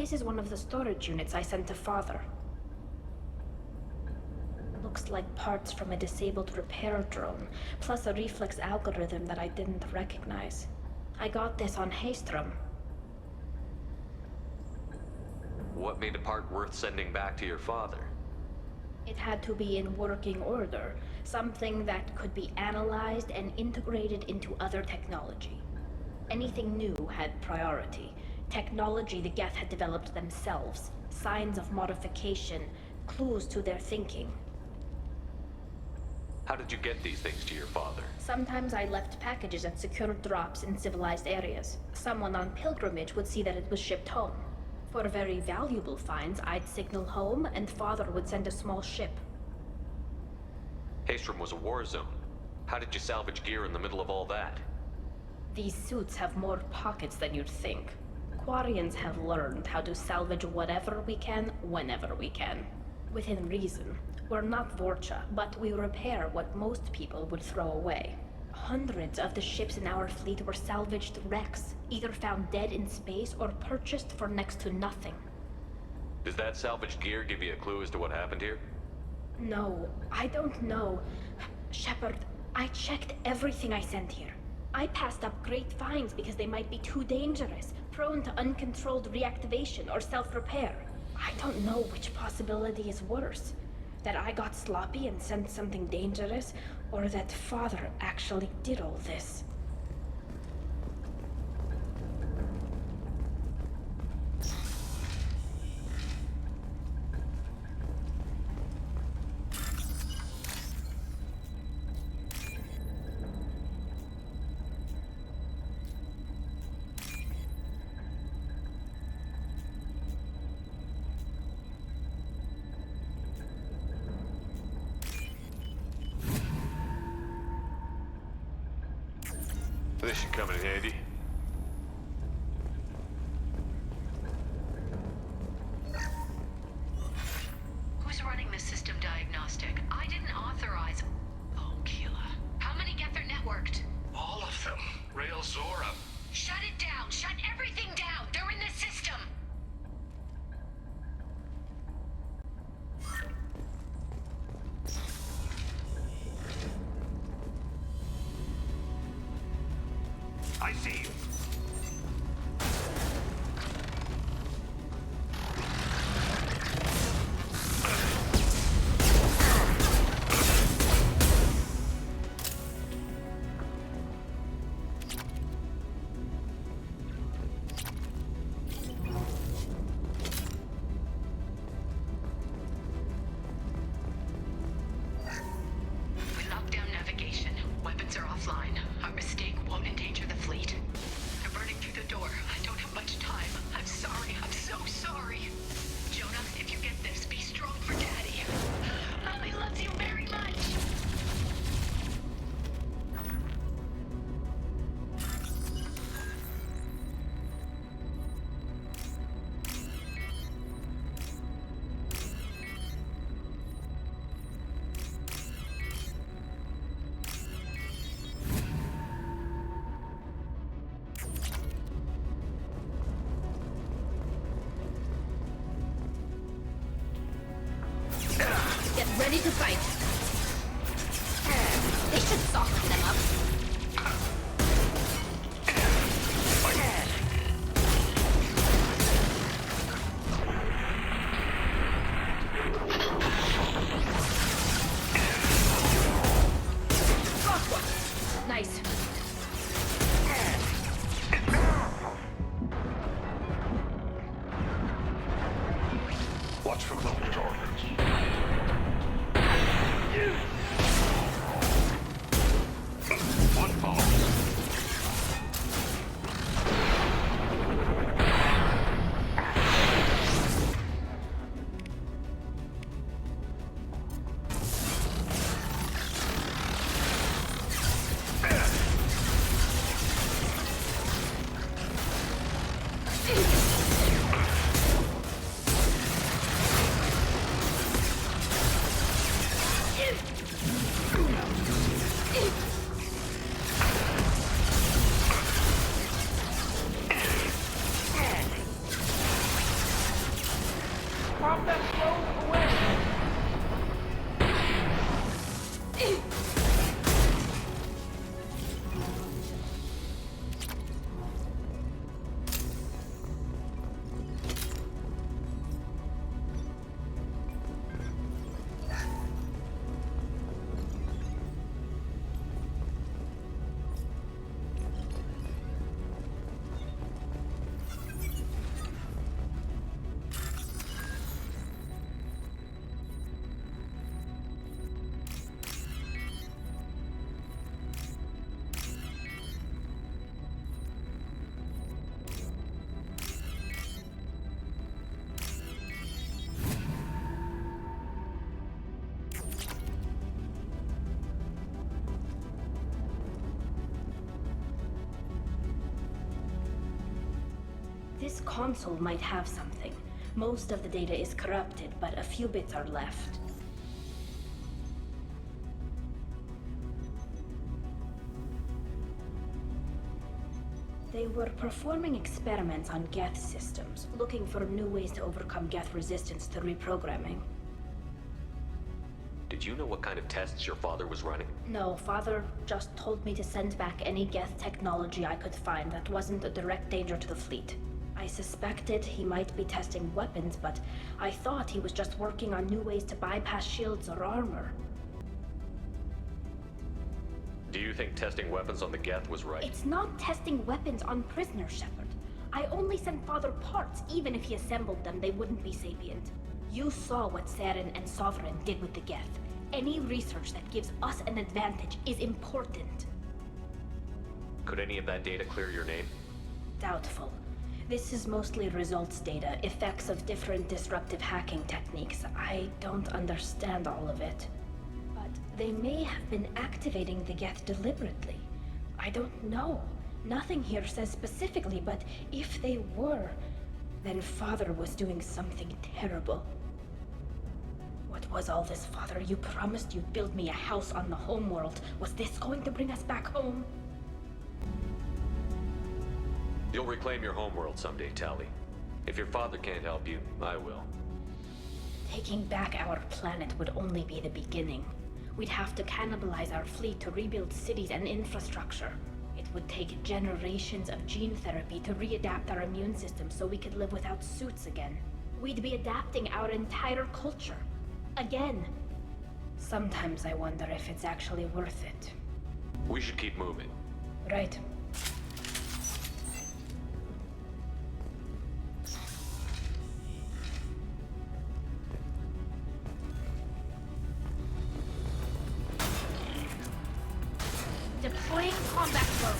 This is one of the storage units I sent to Father. Looks like parts from a disabled repair drone, plus a reflex algorithm that I didn't recognize. I got this on Haystrom. What made a part worth sending back to your father? It had to be in working order, something that could be analyzed and integrated into other technology. Anything new had priority. Technology the Geth had developed themselves, signs of modification, clues to their thinking. How did you get these things to your father? Sometimes I left packages at secure drops in civilized areas. Someone on pilgrimage would see that it was shipped home. For very valuable finds, I'd signal home, and Father would send a small ship. Haystrom was a war zone. How did you salvage gear in the middle of all that? These suits have more pockets than you'd think. Quarians have learned how to salvage whatever we can, whenever we can. Within reason. We're not Vorcha, but we repair what most people would throw away. Hundreds of the ships in our fleet were salvaged wrecks, either found dead in space or purchased for next to nothing. Does that salvaged gear give you a clue as to what happened here? No, I don't know. Shepard, I checked everything I sent here. I passed up great finds because they might be too dangerous, prone to uncontrolled reactivation or self-repair. I don't know which possibility is worse. That I got sloppy and sent something dangerous, or that Father actually did all this. This should come in handy. Who's running the system diagnostic? I didn't authorize. Oh, Keela. How many Geth are networked? All of them. Rail Zora. Shut it down! Shut everything down! They're in the system! I see you. We locked down navigation. Weapons are offline. Our mistake won't endanger the fleet. They're burning through the door. I don't have much time. I'm sorry. I'm so sorry. Jonah, if you get this, be strong for Daddy. He loves you very much. Get ready to fight. They should soften them up. Got one. Nice. Watch for global targets. One follows. This console might have something. Most of the data is corrupted, but a few bits are left. They were performing experiments on Geth systems, looking for new ways to overcome Geth resistance to reprogramming. Did you know what kind of tests your father was running? No, Father just told me to send back any Geth technology I could find that wasn't a direct danger to the fleet. I suspected he might be testing weapons, but I thought he was just working on new ways to bypass shields or armor. Do you think testing weapons on the Geth was right? It's not testing weapons on prisoners, Shepard. I only sent Father parts. Even if he assembled them, they wouldn't be sapient. You saw what Saren and Sovereign did with the Geth. Any research that gives us an advantage is important. Could any of that data clear your name? Doubtful. This is mostly results data, effects of different disruptive hacking techniques. I don't understand all of it. But they may have been activating the Geth deliberately. I don't know. Nothing here says specifically, but if they were, then Father was doing something terrible. What was all this, Father? You promised you'd build me a house on the homeworld. Was this going to bring us back home? You'll reclaim your homeworld someday, Tali. If your father can't help you, I will. Taking back our planet would only be the beginning. We'd have to cannibalize our fleet to rebuild cities and infrastructure. It would take generations of gene therapy to readapt our immune system so we could live without suits again. We'd be adapting our entire culture. Again. Sometimes I wonder if it's actually worth it. We should keep moving. Right. Deploying combat mode.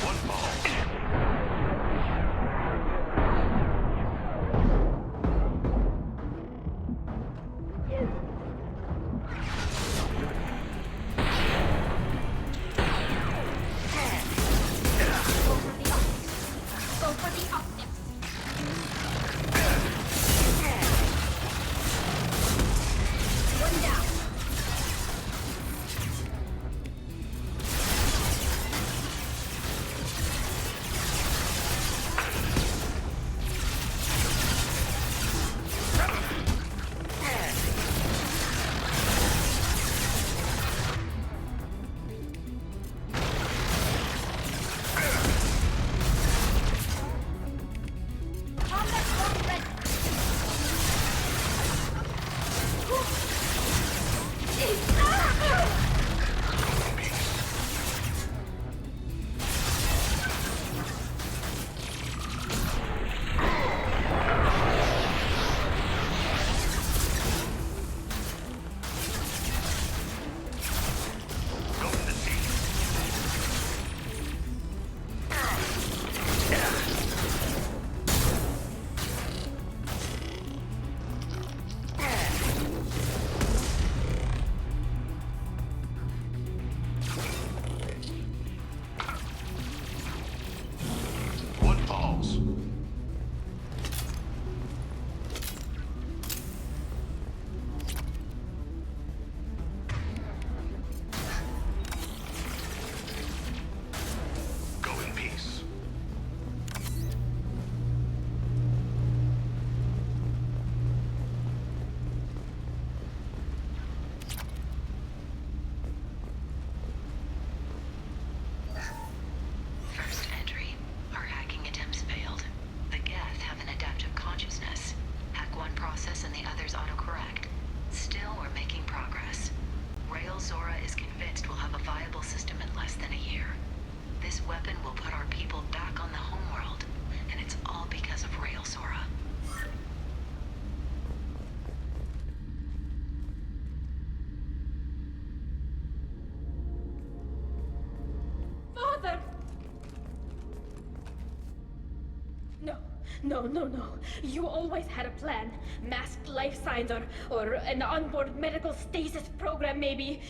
One ball. No, no, no. You always had a plan. Masked life signs or an onboard medical stasis program, maybe.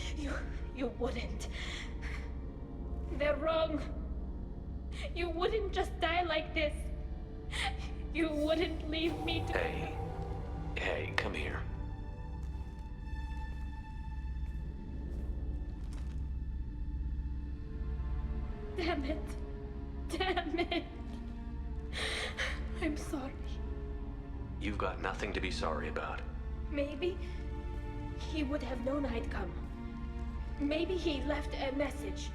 You wouldn't. They're wrong. You wouldn't just die like this. You wouldn't leave me to... Hey, come here. Damn it. Damn it. I'm sorry. You've got nothing to be sorry about. Maybe he would have known I'd come. Maybe he left a message.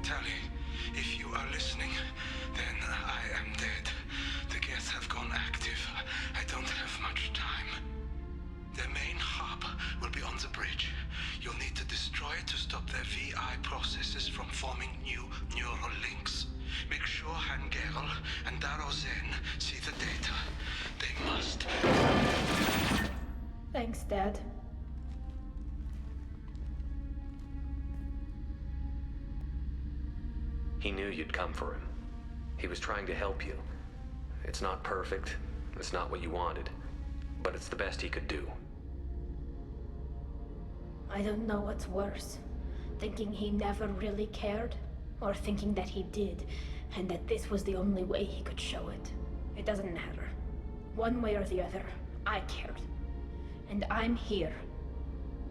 Tali, if you are listening, then I am dead. The Geth have gone active. I don't have much time. Their main hub will be on the bridge. You'll need to destroy it to stop their VI processes from forming new neural links. Make sure Hangerl and Darozen see the data. They must. Thanks, Dad. He knew you'd come for him. He was trying to help you. It's not perfect. It's not what you wanted. But it's the best he could do. I don't know what's worse. Thinking he never really cared, or thinking that he did, and that this was the only way he could show it. It doesn't matter. One way or the other, I cared. And I'm here.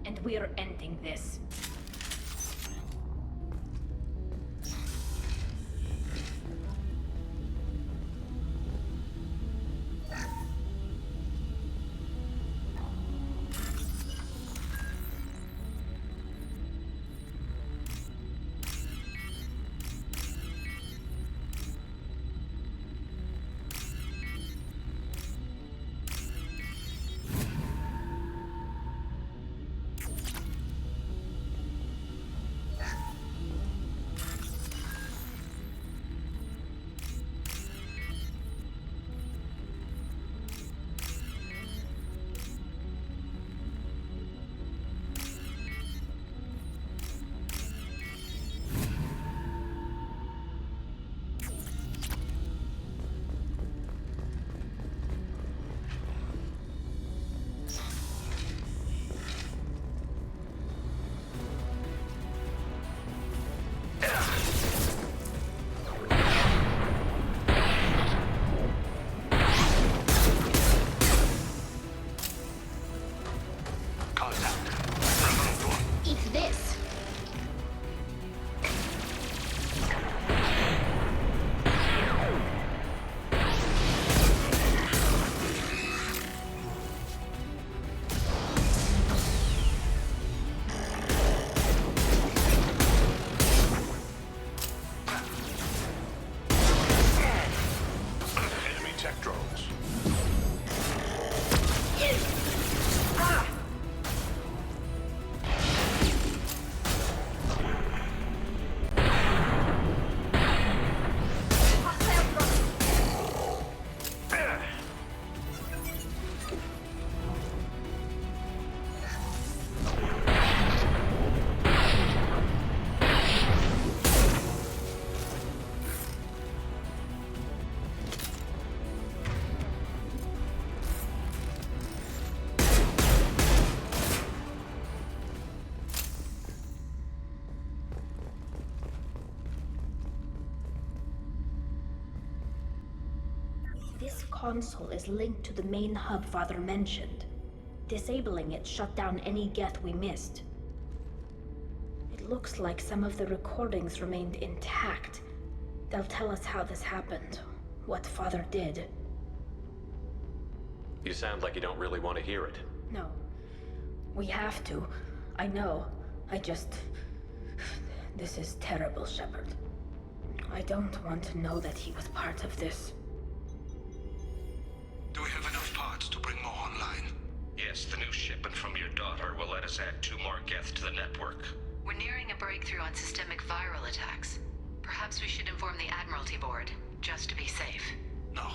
And we're ending this. This console is linked to the main hub Father mentioned. Disabling it shut down any Geth we missed. It looks like some of the recordings remained intact. They'll tell us how this happened, what Father did. You sound like you don't really want to hear it. No. We have to. I know. This is terrible, Shepard. I don't want to know that he was part of this. Do we have enough parts to bring more online? Yes, the new shipment from your daughter will let us add 2 more Geth to the network. We're nearing a breakthrough on systemic viral attacks. Perhaps we should inform the Admiralty Board, just to be safe. No.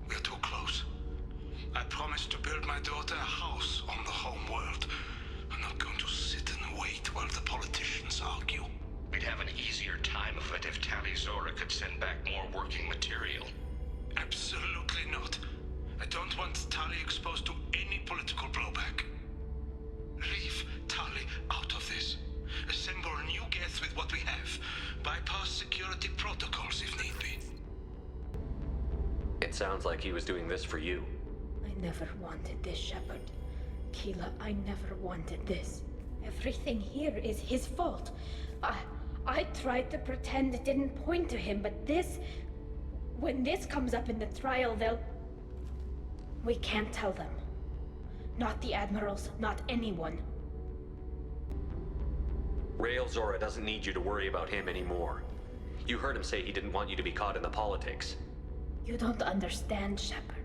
We're too close. I promised to build my daughter a house on the home world. We're not going to sit and wait while the politicians argue. We'd have an easier time of it if Tali Zora could send back more working material. Absolutely not. I don't want Tali exposed to any political blowback. Leave Tali out of this. Assemble new Geth with what we have. Bypass security protocols if need be. It sounds like he was doing this for you. I never wanted this, Shepard. Keela, I never wanted this. Everything here is his fault. I tried to pretend it didn't point to him, but this... When this comes up in the trial, they'll... We can't tell them. Not the admirals, not anyone. Rael Zora doesn't need you to worry about him anymore. You heard him say he didn't want you to be caught in the politics. You don't understand, Shepard.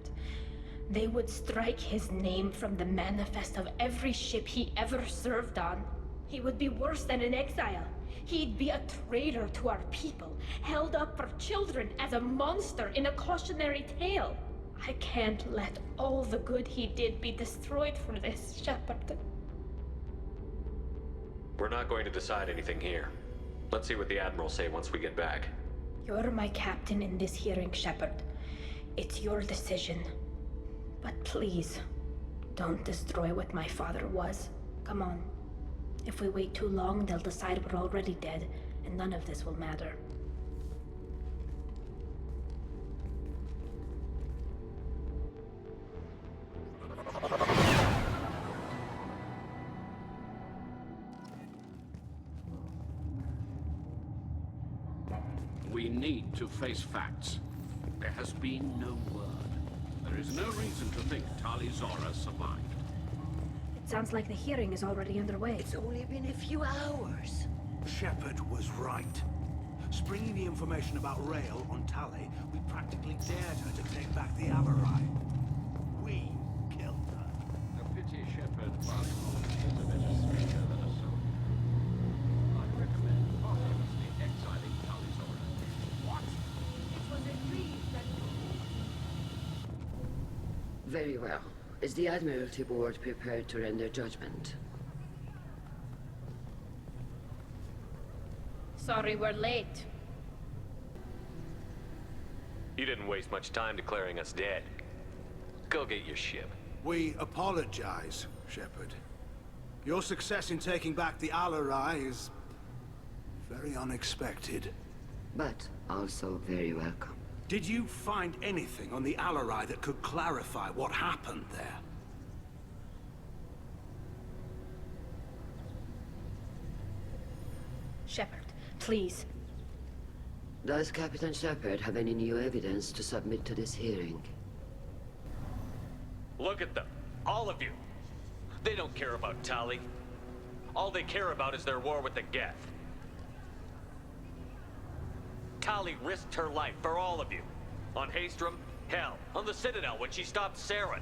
They would strike his name from the manifest of every ship he ever served on. He would be worse than an exile. He'd be a traitor to our people, held up for children as a monster in a cautionary tale. I can't let all the good he did be destroyed for this, Shepard. We're not going to decide anything here. Let's see what the Admirals say once we get back. You're my captain in this hearing, Shepard. It's your decision. But please, don't destroy what my father was. Come on. If we wait too long, they'll decide we're already dead, and none of this will matter. We need to face facts. There has been no word. There is no reason to think Tali Zora survived. It sounds like the hearing is already underway. It's only been a few hours. Shepard was right. Springing the information about Rael on Tali, we practically dared her to take back the Alarai. We killed her. A pity Shepard was a better speaker than a soldier. I recommend posthumously exiling Tali Zora. What? It was agreed that... Very well. Is the Admiralty Board prepared to render judgment? Sorry we're late. You didn't waste much time declaring us dead. Go get your ship. We apologize, Shepard. Your success in taking back the Alarai is... very unexpected. But also very welcome. Did you find anything on the Alarai that could clarify what happened there? Shepard, please. Does Captain Shepard have any new evidence to submit to this hearing? Look at them. All of you. They don't care about Tali. All they care about is their war with the Geth. Tali risked her life for all of you. On Haestrom, hell, on the Citadel when she stopped Saren.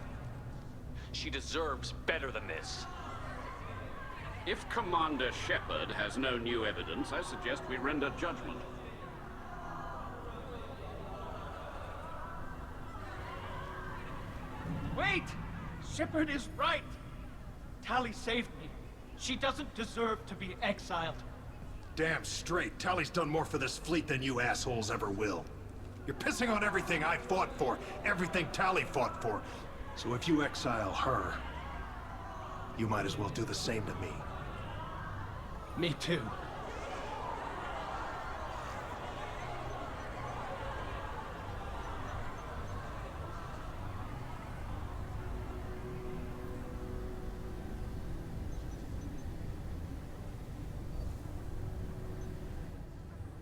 She deserves better than this. If Commander Shepard has no new evidence, I suggest we render judgment. Wait! Shepard is right! Tali saved me. She doesn't deserve to be exiled. Damn straight. Tali's done more for this fleet than you assholes ever will. You're pissing on everything I fought for, everything Tali fought for. So if you exile her, you might as well do the same to me. Me too.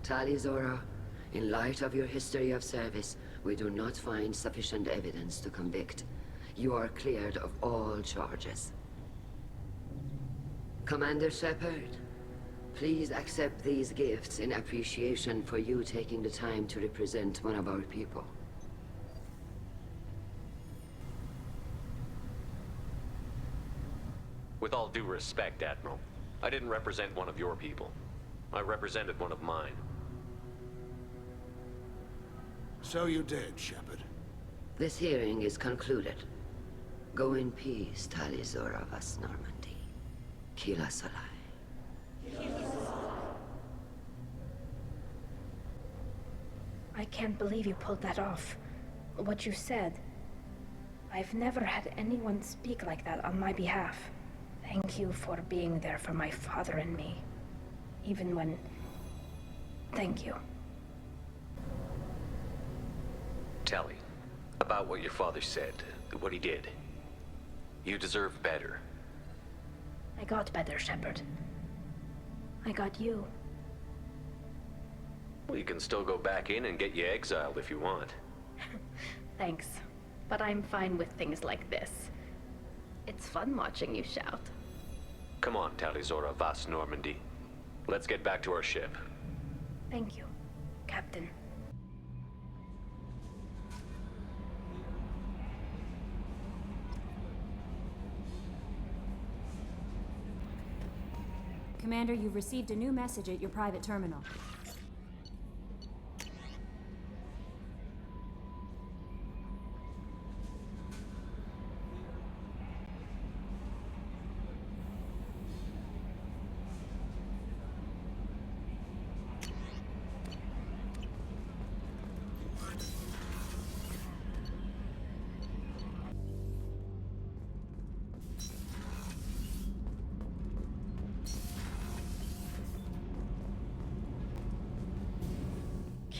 Tali Zora, in light of your history of service, we do not find sufficient evidence to convict. You are cleared of all charges. Commander Shepard, please accept these gifts in appreciation for you taking the time to represent one of our people. With all due respect, Admiral, I didn't represent one of your people. I represented one of mine. So you did, Shepard. This hearing is concluded. Go in peace, Tali Zora Vas Normandy. Kila Salai. I can't believe you pulled that off. What you said. I've never had anyone speak like that on my behalf. Thank you for being there for my father and me. Even when... Thank you. Tali, about what your father said, what he did. You deserve better. I got better, Shepard. I got you. We can still go back in and get you exiled if you want. Thanks. But I'm fine with things like this. It's fun watching you shout. Come on, Tali Zora Vas Normandy. Let's get back to our ship. Thank you, Captain. Commander, you've received a new message at your private terminal.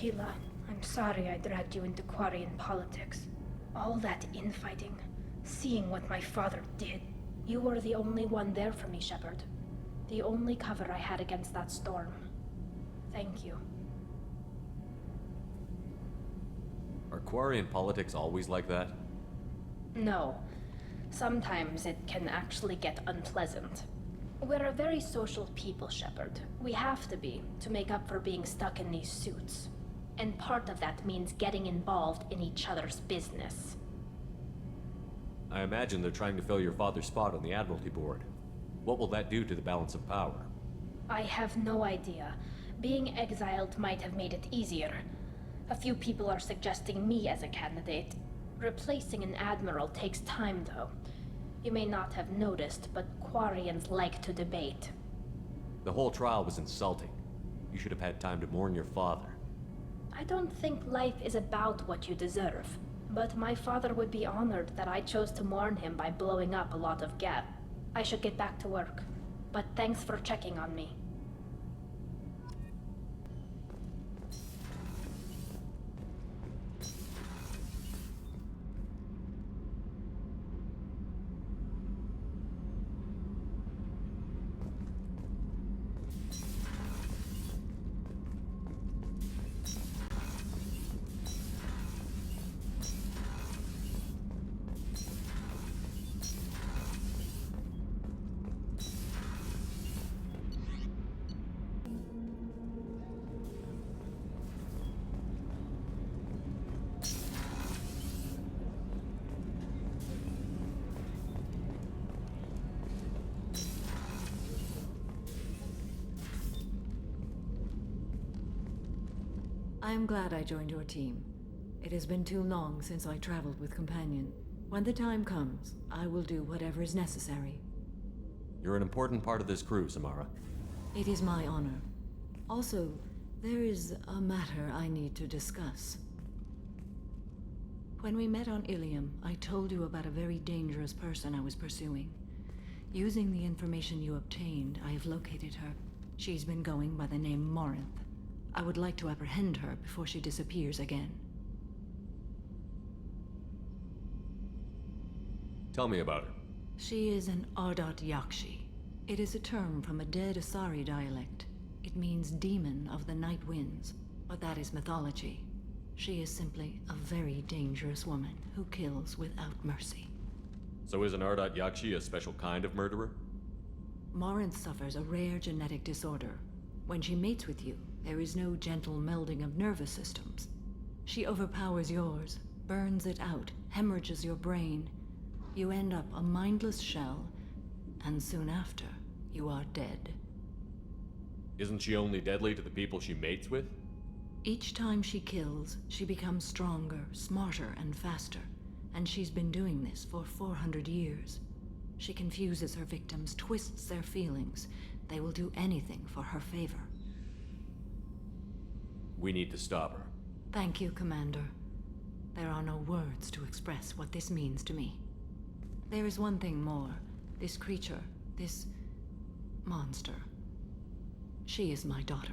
Keela, I'm sorry I dragged you into Quarian politics. All that infighting, seeing what my father did. You were the only one there for me, Shepard. The only cover I had against that storm. Thank you. Are Quarian politics always like that? No. Sometimes it can actually get unpleasant. We're a very social people, Shepard. We have to be, to make up for being stuck in these suits. And part of that means getting involved in each other's business. I imagine they're trying to fill your father's spot on the Admiralty Board. What will that do to the balance of power? I have no idea. Being exiled might have made it easier. A few people are suggesting me as a candidate. Replacing an admiral takes time, though. You may not have noticed, but Quarians like to debate. The whole trial was insulting. You should have had time to mourn your father. I don't think life is about what you deserve, but my father would be honored that I chose to mourn him by blowing up a lot of gas. I should get back to work, but thanks for checking on me. I am glad I joined your team. It has been too long since I traveled with Companion. When the time comes, I will do whatever is necessary. You're an important part of this crew, Samara. It is my honor. Also, there is a matter I need to discuss. When we met on Ilium, I told you about a very dangerous person I was pursuing. Using the information you obtained, I have located her. She's been going by the name Morinth. I would like to apprehend her before she disappears again. Tell me about her. She is an Ardat Yakshi. It is a term from a dead Asari dialect. It means demon of the night winds, but that is mythology. She is simply a very dangerous woman who kills without mercy. So is an Ardat Yakshi a special kind of murderer? Morinth suffers a rare genetic disorder. When she mates with you, there is no gentle melding of nervous systems. She overpowers yours, burns it out, hemorrhages your brain. You end up a mindless shell, and soon after, you are dead. Isn't she only deadly to the people she mates with? Each time she kills, she becomes stronger, smarter, and faster. And she's been doing this for 400 years. She confuses her victims, twists their feelings. They will do anything for her favor. We need to stop her. Thank you, Commander. There are no words to express what this means to me. There is one thing more. This creature, this monster. She is my daughter.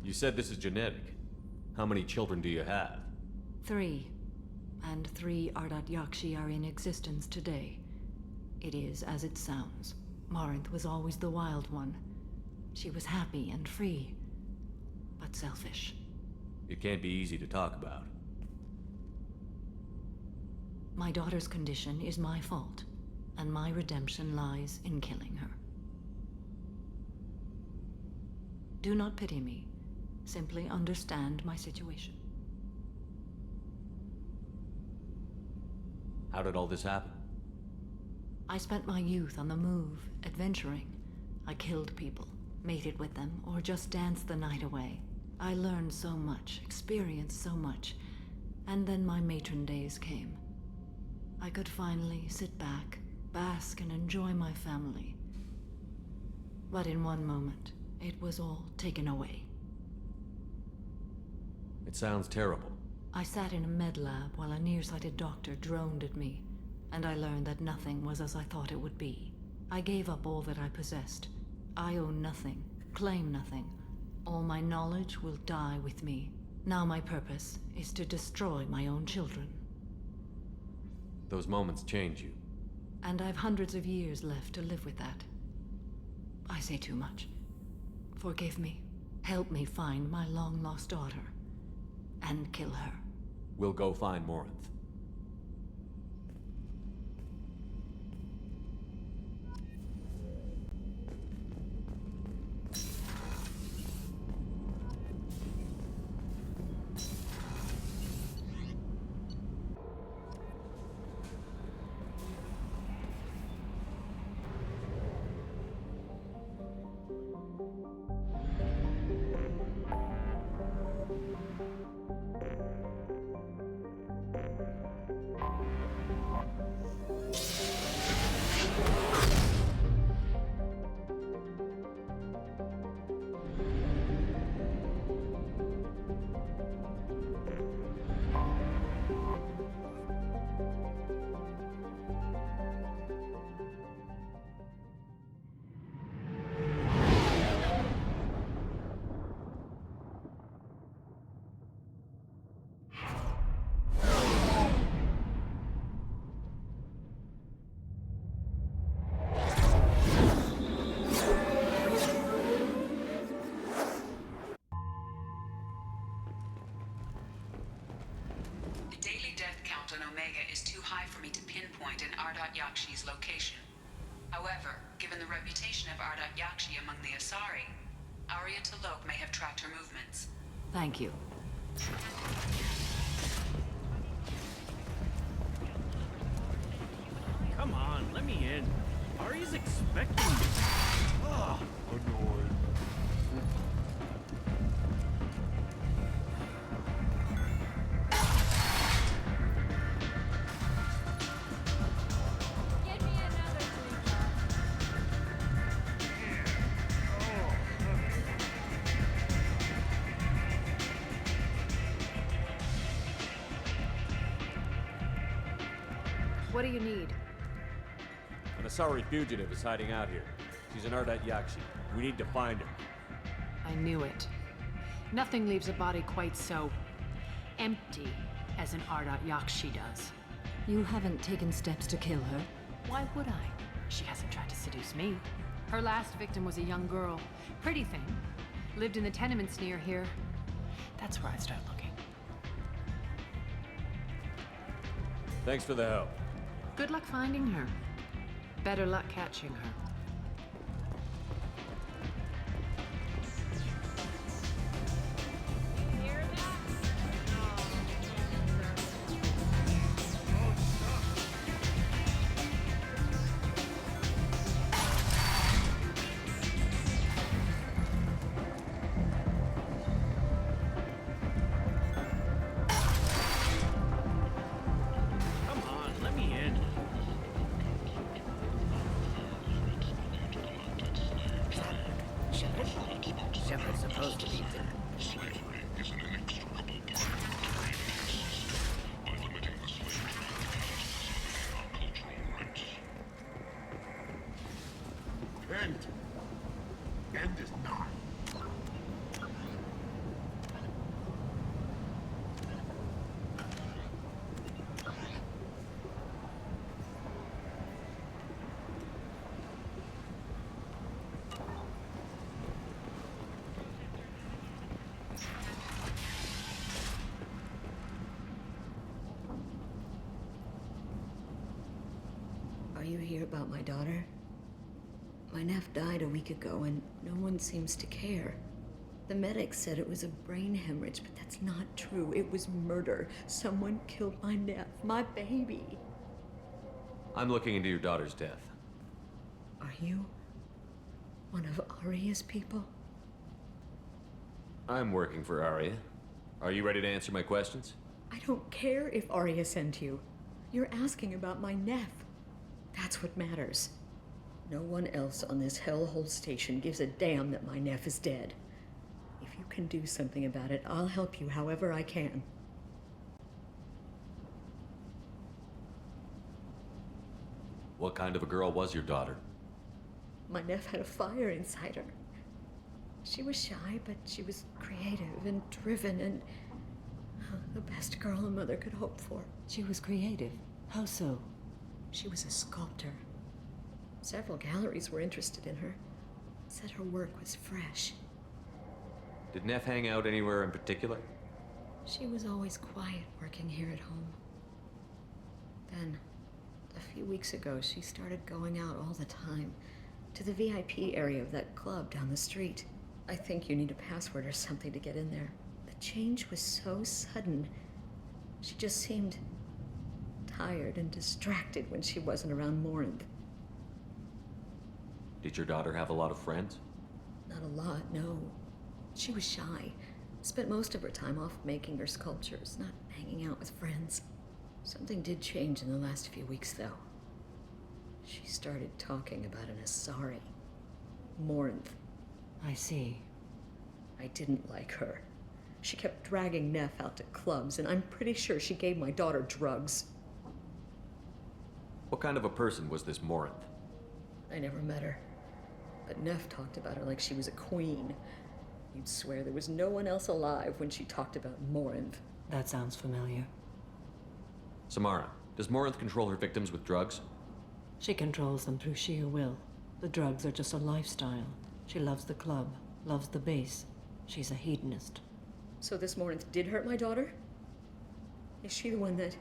You said this is genetic. How many children do you have? 3. And 3 Ardat Yakshi are in existence today. It is as it sounds. Marinth was always the wild one. She was happy and free, but selfish. It can't be easy to talk about. My daughter's condition is my fault, and my redemption lies in killing her. Do not pity me. Simply understand my situation. How did all this happen? I spent my youth on the move, adventuring. I killed people, mated with them, or just danced the night away. I learned so much, experienced so much, and then my matron days came. I could finally sit back, bask, and enjoy my family. But in one moment, it was all taken away. It sounds terrible. I sat in a med lab while a nearsighted doctor droned at me, and I learned that nothing was as I thought it would be. I gave up all that I possessed. I own nothing, claim nothing. All my knowledge will die with me. Now my purpose is to destroy my own children. Those moments change you. And I've hundreds of years left to live with that. I say too much. Forgive me. Help me find my long-lost daughter. And kill her. We'll go find Morinth. Yakshi's location. However, given the reputation of Ardat Yakshi among the Asari, Arya T'Loak may have tracked her movements. Thank you. Come on, let me in. Arya's expecting me. Ugh, annoyed. What do you need? An Asari fugitive is hiding out here. She's an Ardat Yakshi. We need to find her. I knew it. Nothing leaves a body quite so empty as an Ardat Yakshi does. You haven't taken steps to kill her? Why would I? She hasn't tried to seduce me. Her last victim was a young girl. Pretty thing. Lived in the tenements near here. That's where I'd start looking. Thanks for the help. Good luck finding her. Better luck catching her. you here about my daughter? My nephew died a week ago and no one seems to care. The medics said it was a brain hemorrhage, but that's not true. It was murder. Someone killed my nephew, my baby. I'm looking into your daughter's death. Are you one of Arya's people? I'm working for Arya. Are you ready to answer my questions? I don't care if Arya sent you. You're asking about my nephew. That's what matters. No one else on this hellhole station gives a damn that my nephew is dead. If you can do something about it, I'll help you however I can. What kind of a girl was your daughter? My nephew had a fire inside her. She was shy, but she was creative and driven and the best girl a mother could hope for. She was creative. How so? She was a sculptor. Several galleries were interested in her. Said her work was fresh. Did Neff hang out anywhere in particular? She was always quiet working here at home. Then, a few weeks ago, she started going out all the time to the VIP area of that club down the street. I think you need a password or something to get in there. The change was so sudden. She just seemed tired and distracted when she wasn't around Morinth. Did your daughter have a lot of friends? Not a lot, no. She was shy. Spent most of her time off making her sculptures, not hanging out with friends. Something did change in the last few weeks, though. She started talking about an Asari. Morinth. I see. I didn't like her. She kept dragging Neff out to clubs, and I'm pretty sure she gave my daughter drugs. What kind of a person was this Morinth? I never met her. But Neff talked about her like she was a queen. You'd swear there was no one else alive when she talked about Morinth. That sounds familiar. Samara, does Morinth control her victims with drugs? She controls them through sheer will. The drugs are just a lifestyle. She loves the club, loves the base. She's a hedonist. So this Morinth did hurt my daughter? Is she the one that...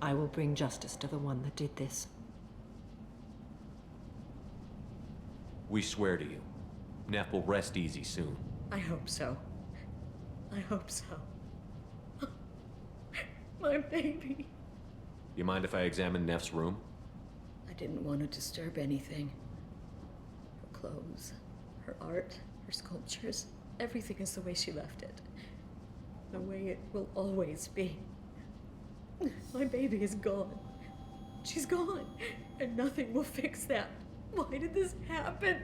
I will bring justice to the one that did this. We swear to you, Neff will rest easy soon. I hope so. I hope so. My baby. You mind if I examine Neff's room? I didn't want to disturb anything. Her clothes, her art, her sculptures, everything is the way she left it. The way it will always be. My baby is gone. She's gone, and nothing will fix that. Why did this happen?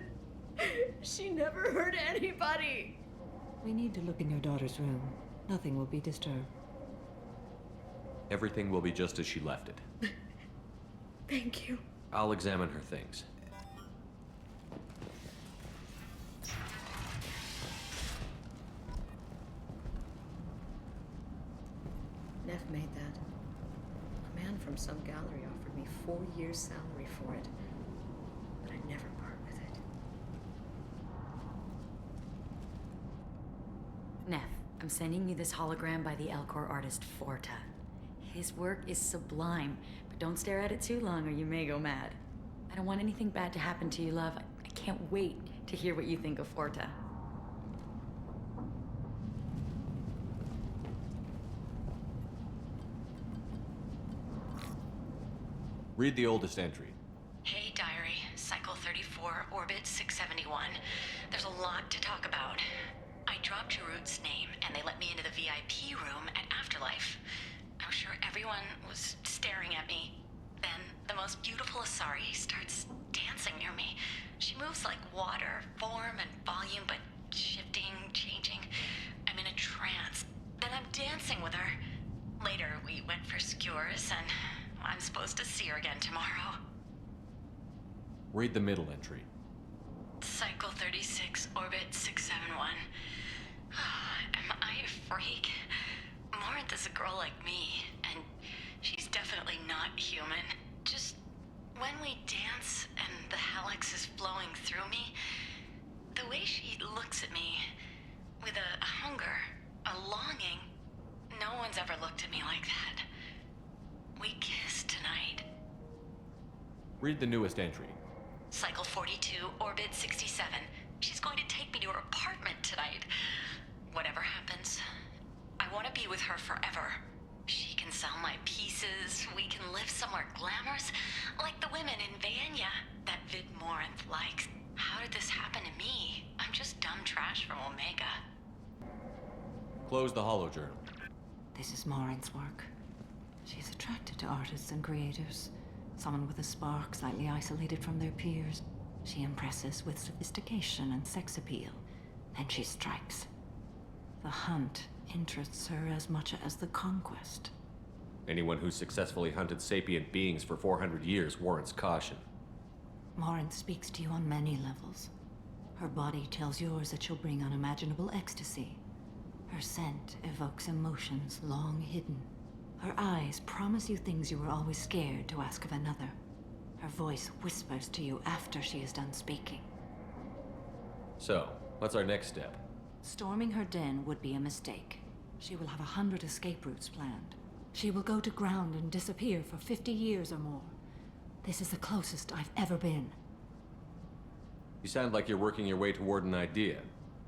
She never hurt anybody. We need to look in your daughter's room. Nothing will be disturbed. Everything will be just as she left it. Thank you. I'll examine her things. Neff made that. A man from some gallery offered me 4 years' salary for it. But I'd never part with it. Neff, I'm sending you this hologram by the Elcor artist Forta. His work is sublime, but don't stare at it too long or you may go mad. I don't want anything bad to happen to you, love. I can't wait to hear what you think of Forta. Read the oldest entry. Hey, diary. Cycle 34, orbit 671. There's a lot to talk about. I dropped Jarut's name, and they let me into the VIP room at Afterlife. I was sure everyone was staring at me. Then, the most beautiful Asari starts dancing near me. She moves like water, form and volume, but shifting, changing. I'm in a trance. Then I'm dancing with her. Later, we went for skewers, and I'm supposed to see her again tomorrow. Read the middle entry. Cycle 36, orbit 671. Am I a freak? Morinth is a girl like me, and she's definitely not human. Just when we dance and the helix is flowing through me, the way she looks at me with a hunger, a longing, no one's ever looked at me like that. We kissed tonight. Read the newest entry. Cycle 42, orbit 67. She's going to take me to her apartment tonight. Whatever happens, I want to be with her forever. She can sell my pieces. We can live somewhere glamorous, like the women in Vanya that Vid Morinth likes. How did this happen to me? I'm just dumb trash from Omega. Close the holojournal. This is Morinth's work. She's attracted to artists and creators. Someone with a spark, slightly isolated from their peers. She impresses with sophistication and sex appeal. Then she strikes. The hunt interests her as much as the conquest. Anyone who's successfully hunted sapient beings for 400 years warrants caution. Morinth speaks to you on many levels. Her body tells yours that she'll bring unimaginable ecstasy. Her scent evokes emotions long hidden. Her eyes promise you things you were always scared to ask of another. Her voice whispers to you after she is done speaking. So, what's our next step? Storming her den would be a mistake. She will have 100 escape routes planned. She will go to ground and disappear for 50 years or more. This is the closest I've ever been. You sound like you're working your way toward an idea.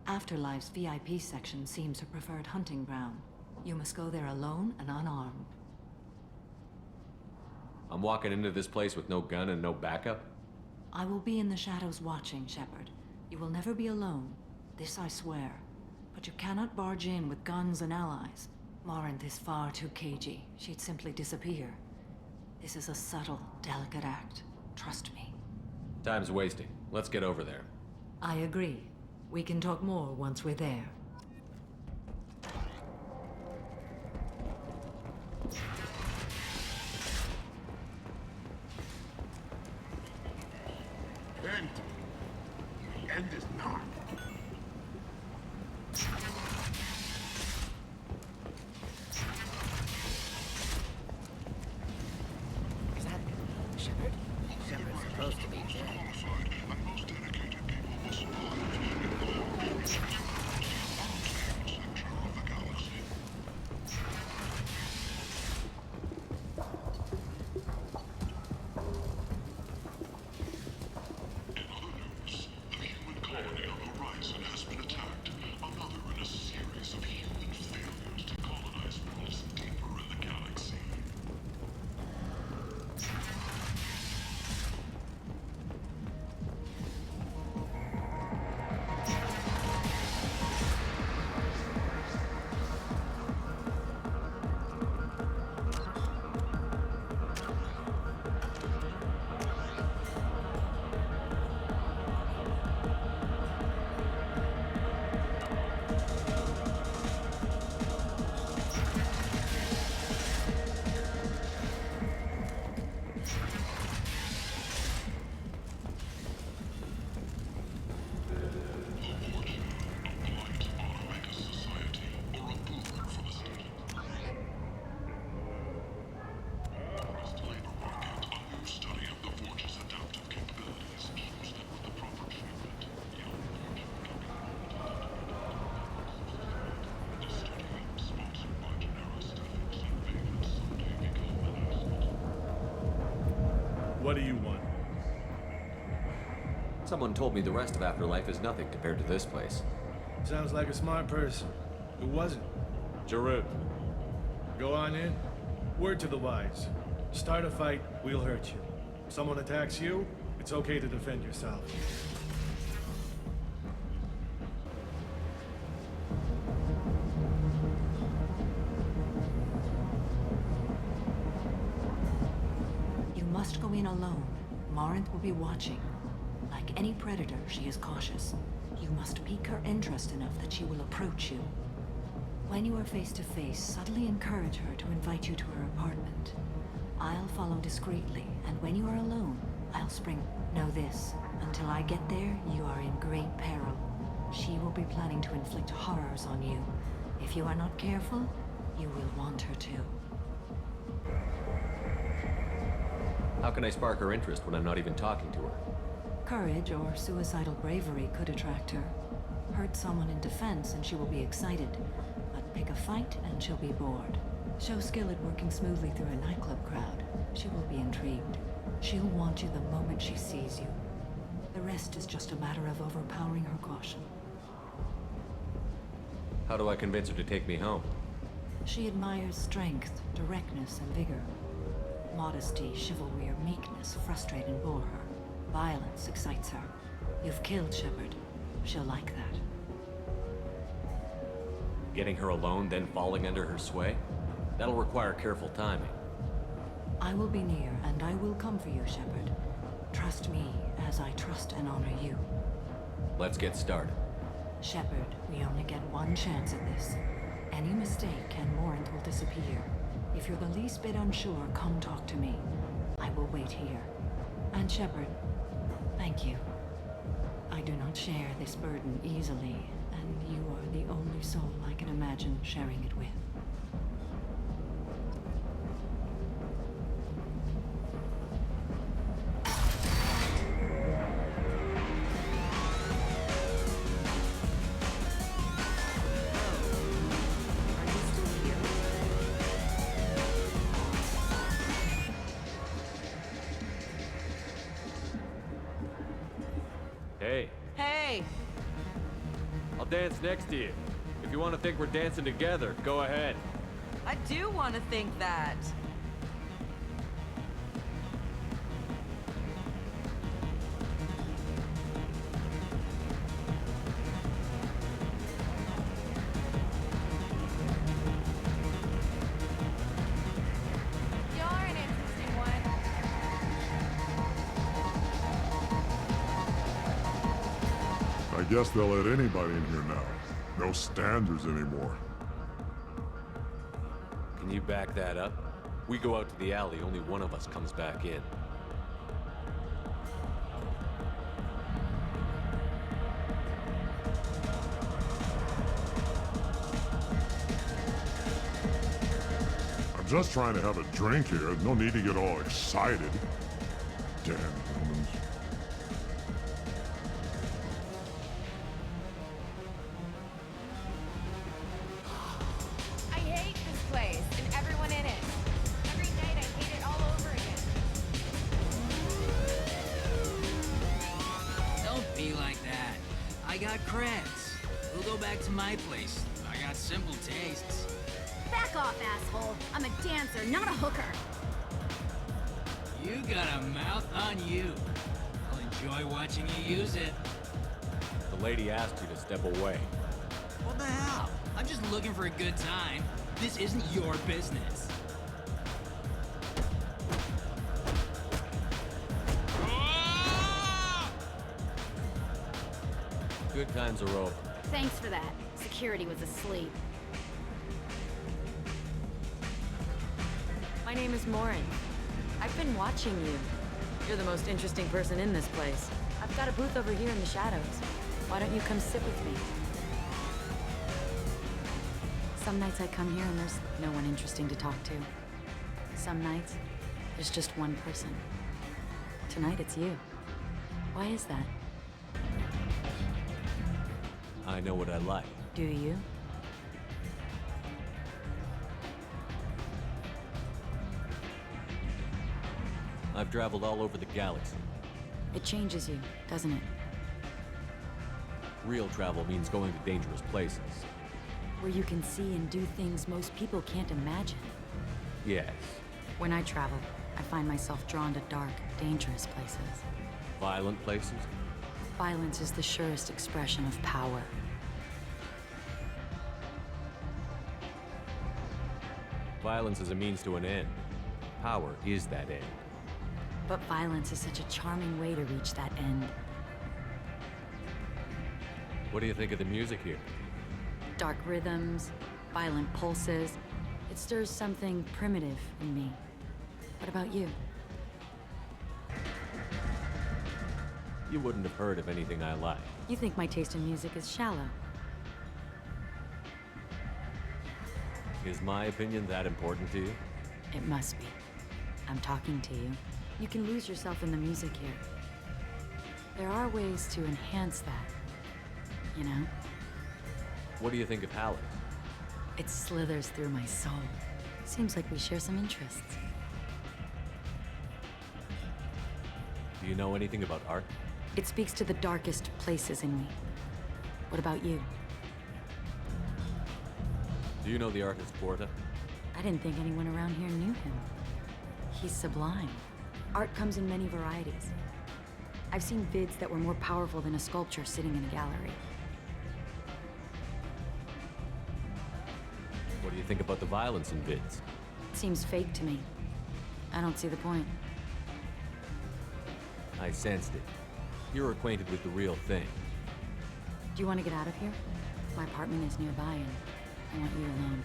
Afterlife's VIP section seems her preferred hunting ground. You must go there alone and unarmed. I'm walking into this place with no gun and no backup? I will be in the shadows watching, Shepard. You will never be alone. This I swear. But you cannot barge in with guns and allies. Morinth is far too cagey. She'd simply disappear. This is a subtle, delicate act. Trust me. Time's wasting. Let's get over there. I agree. We can talk more once we're there. End. The end is not. Is that Shepard? Shepard's supposed to be dead. What do you want? Someone told me the rest of Afterlife is nothing compared to this place. Sounds like a smart person. Who wasn't? Jarrett. Go on in. Word to the wise. Start a fight, we'll hurt you. If someone attacks you, it's okay to defend yourself. You must go in alone. Morinth will be watching. Like any predator, she is cautious. You must pique her interest enough that she will approach you. When you are face to face, subtly encourage her to invite you to her apartment. I'll follow discreetly, and when you are alone, I'll spring. Know this, until I get there, you are in great peril. She will be planning to inflict horrors on you. If you are not careful, you will want her to. How can I spark her interest when I'm not even talking to her? Courage or suicidal bravery could attract her. Hurt someone in defense and she will be excited, but pick a fight and she'll be bored. Show skill at working smoothly through a nightclub crowd. She will be intrigued. She'll want you the moment she sees you. The rest is just a matter of overpowering her caution. How do I convince her to take me home? She admires strength, directness, and vigor. Modesty, chivalry, or meekness frustrate and bore her. Violence excites her. You've killed Shepard. She'll like that. Getting her alone, then falling under her sway? That'll require careful timing. I will be near, and I will come for you, Shepard. Trust me as I trust and honor you. Let's get started. Shepard, we only get one chance at this. Any mistake and Morant will disappear. If you're the least bit unsure, come talk to me. I will wait here. And Shepard, thank you. I do not share this burden easily, and you are the only soul I can imagine sharing it with. Hey. Hey! I'll dance next to you. If you want to think we're dancing together, go ahead. I do want to think that. You're an interesting one. I guess they'll let anybody in here now. No standards anymore. Can you back that up? We go out to the alley, only one of us comes back in. I'm just trying to have a drink here. No need to get all excited. Damn humans. I hate this place and everyone in it. Every night I hate it all over again. Don't be like that. I got creds. We'll go back to my place. I got simple tastes. Back off, asshole. I'm a dancer, not a hooker. You got a mouth on you. I'll enjoy watching you use it. The lady asked you to step away. What the hell? I'm just looking for a good time. This isn't your business. Good times are over. Thanks for that. Security was asleep. My name is Morin. I've been watching you. You're the most interesting person in this place. I've got a booth over here in the shadows. Why don't you come sit with me? Some nights I come here and there's no one interesting to talk to. Some nights, there's just one person. Tonight it's you. Why is that? I know what I like. Do you? I've traveled all over the galaxy. It changes you, doesn't it? Real travel means going to dangerous places. Where you can see and do things most people can't imagine. Yes. When I travel, I find myself drawn to dark, dangerous places. Violent places? Violence is the surest expression of power. Violence is a means to an end. Power is that end. But violence is such a charming way to reach that end. What do you think of the music here? Dark rhythms, violent pulses. It stirs something primitive in me. What about you? You wouldn't have heard of anything I like. You think my taste in music is shallow. Is my opinion that important to you? It must be. I'm talking to you. You can lose yourself in the music here. There are ways to enhance that, you know? What do you think of Hallie? It slithers through my soul. Seems like we share some interests. Do you know anything about art? It speaks to the darkest places in me. What about you? Do you know the artist Porta? I didn't think anyone around here knew him. He's sublime. Art comes in many varieties. I've seen vids that were more powerful than a sculpture sitting in a gallery. What do you think about the violence in vids? Seems fake to me. I don't see the point. I sensed it. You're acquainted with the real thing. Do you want to get out of here? My apartment is nearby and I want you alone.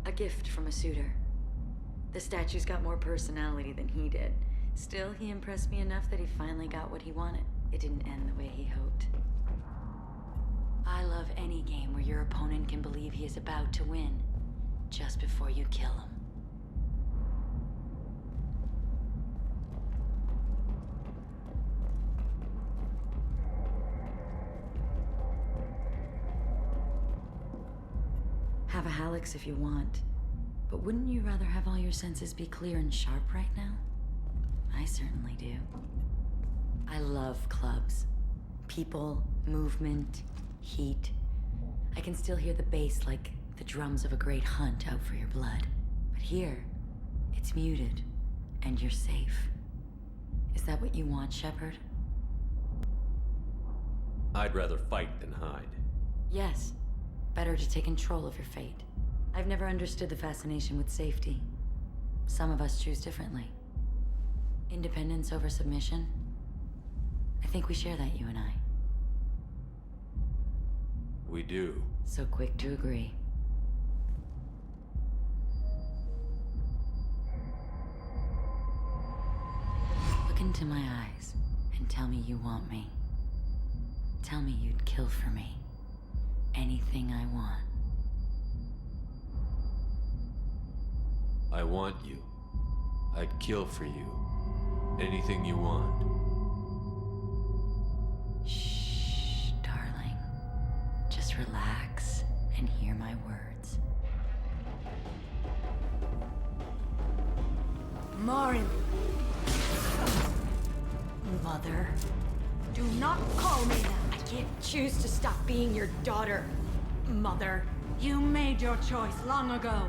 A gift from a suitor. The statue's got more personality than he did. Still, he impressed me enough that he finally got what he wanted. It didn't end the way he hoped. I love any game where your opponent can believe he is about to win, just before you kill him. Have a Hallex if you want, but wouldn't you rather have all your senses be clear and sharp right now? I certainly do. I love clubs. People, movement, heat. I can still hear the bass like the drums of a great hunt out for your blood. But here, it's muted, and you're safe. Is that what you want, Shepard? I'd rather fight than hide. Yes. Better to take control of your fate. I've never understood the fascination with safety. Some of us choose differently. Independence over submission? I think we share that, you and I. We do. So quick to agree. Look into my eyes and tell me you want me. Tell me you'd kill for me. Anything I want. I want you. I'd kill for you. Anything you want. Shh, darling. Just relax and hear my words. Marin! Mother. Do not call me that! I can't choose to stop being your daughter, Mother. You made your choice long ago.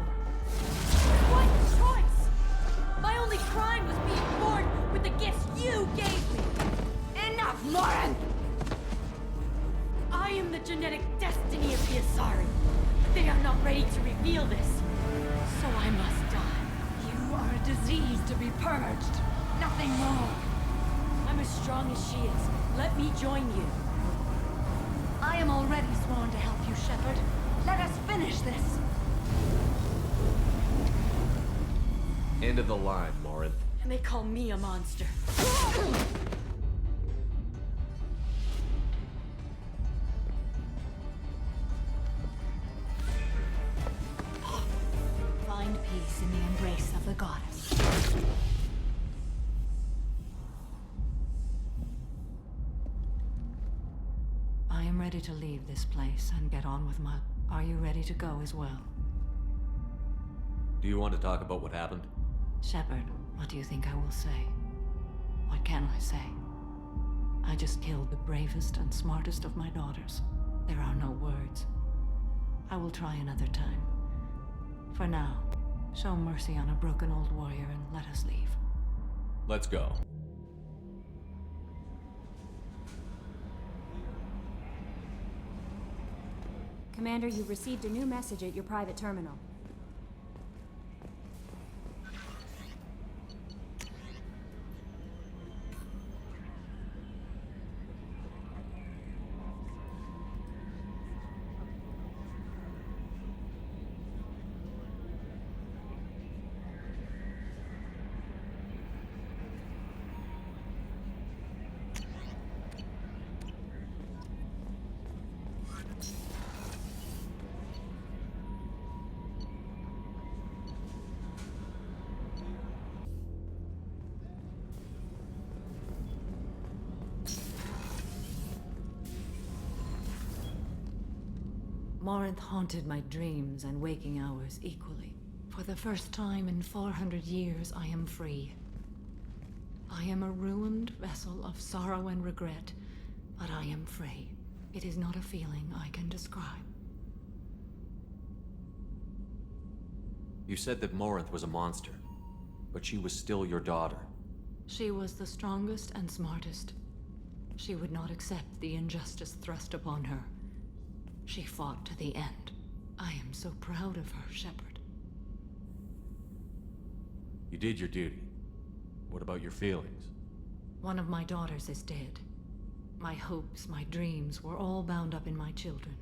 What choice? My only crime was being born with the gifts you gave me. Enough, Lauren! I am the genetic destiny of the Asari. They are not ready to reveal this, so I must die. You are a disease to be purged. Nothing more. I'm as strong as she is. Let me join you. I am already sworn to help you, Shepard. Let us finish this. End of the line, Morin. And they call me a monster. Find peace in the embrace of the goddess. I am ready to leave this place and get on with my... Are you ready to go as well? Do you want to talk about what happened? Shepard, what do you think I will say? What can I say? I just killed the bravest and smartest of my daughters. There are no words. I will try another time. For now, show mercy on a broken old warrior and let us leave. Let's go. Commander, you've received a new message at your private terminal. Morinth haunted my dreams and waking hours equally. For the first time in 400 years, I am free. I am a ruined vessel of sorrow and regret, but I am free. It is not a feeling I can describe. You said that Morinth was a monster, but she was still your daughter. She was the strongest and smartest. She would not accept the injustice thrust upon her. She fought to the end. I am so proud of her, Shepard. You did your duty. What about your feelings? One of my daughters is dead. My hopes, my dreams were all bound up in my children.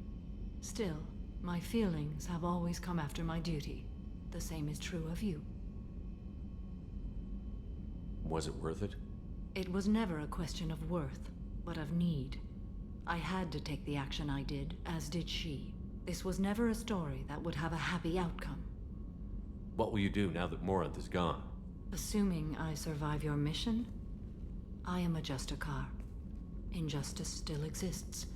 Still, my feelings have always come after my duty. The same is true of you. Was it worth it? It was never a question of worth, but of need. I had to take the action I did, as did she. This was never a story that would have a happy outcome. What will you do now that Morinth is gone? Assuming I survive your mission, I am a Justicar. Injustice still exists,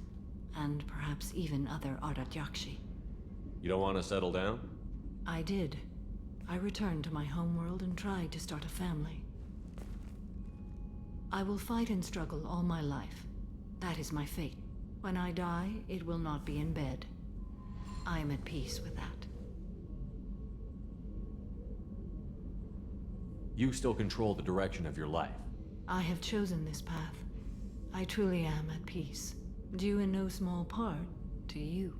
and perhaps even other Ardat Yakshi. You don't want to settle down? I did. I returned to my homeworld and tried to start a family. I will fight and struggle all my life. That is my fate. When I die, it will not be in bed. I am at peace with that. You still control the direction of your life. I have chosen this path. I truly am at peace, due in no small part to you.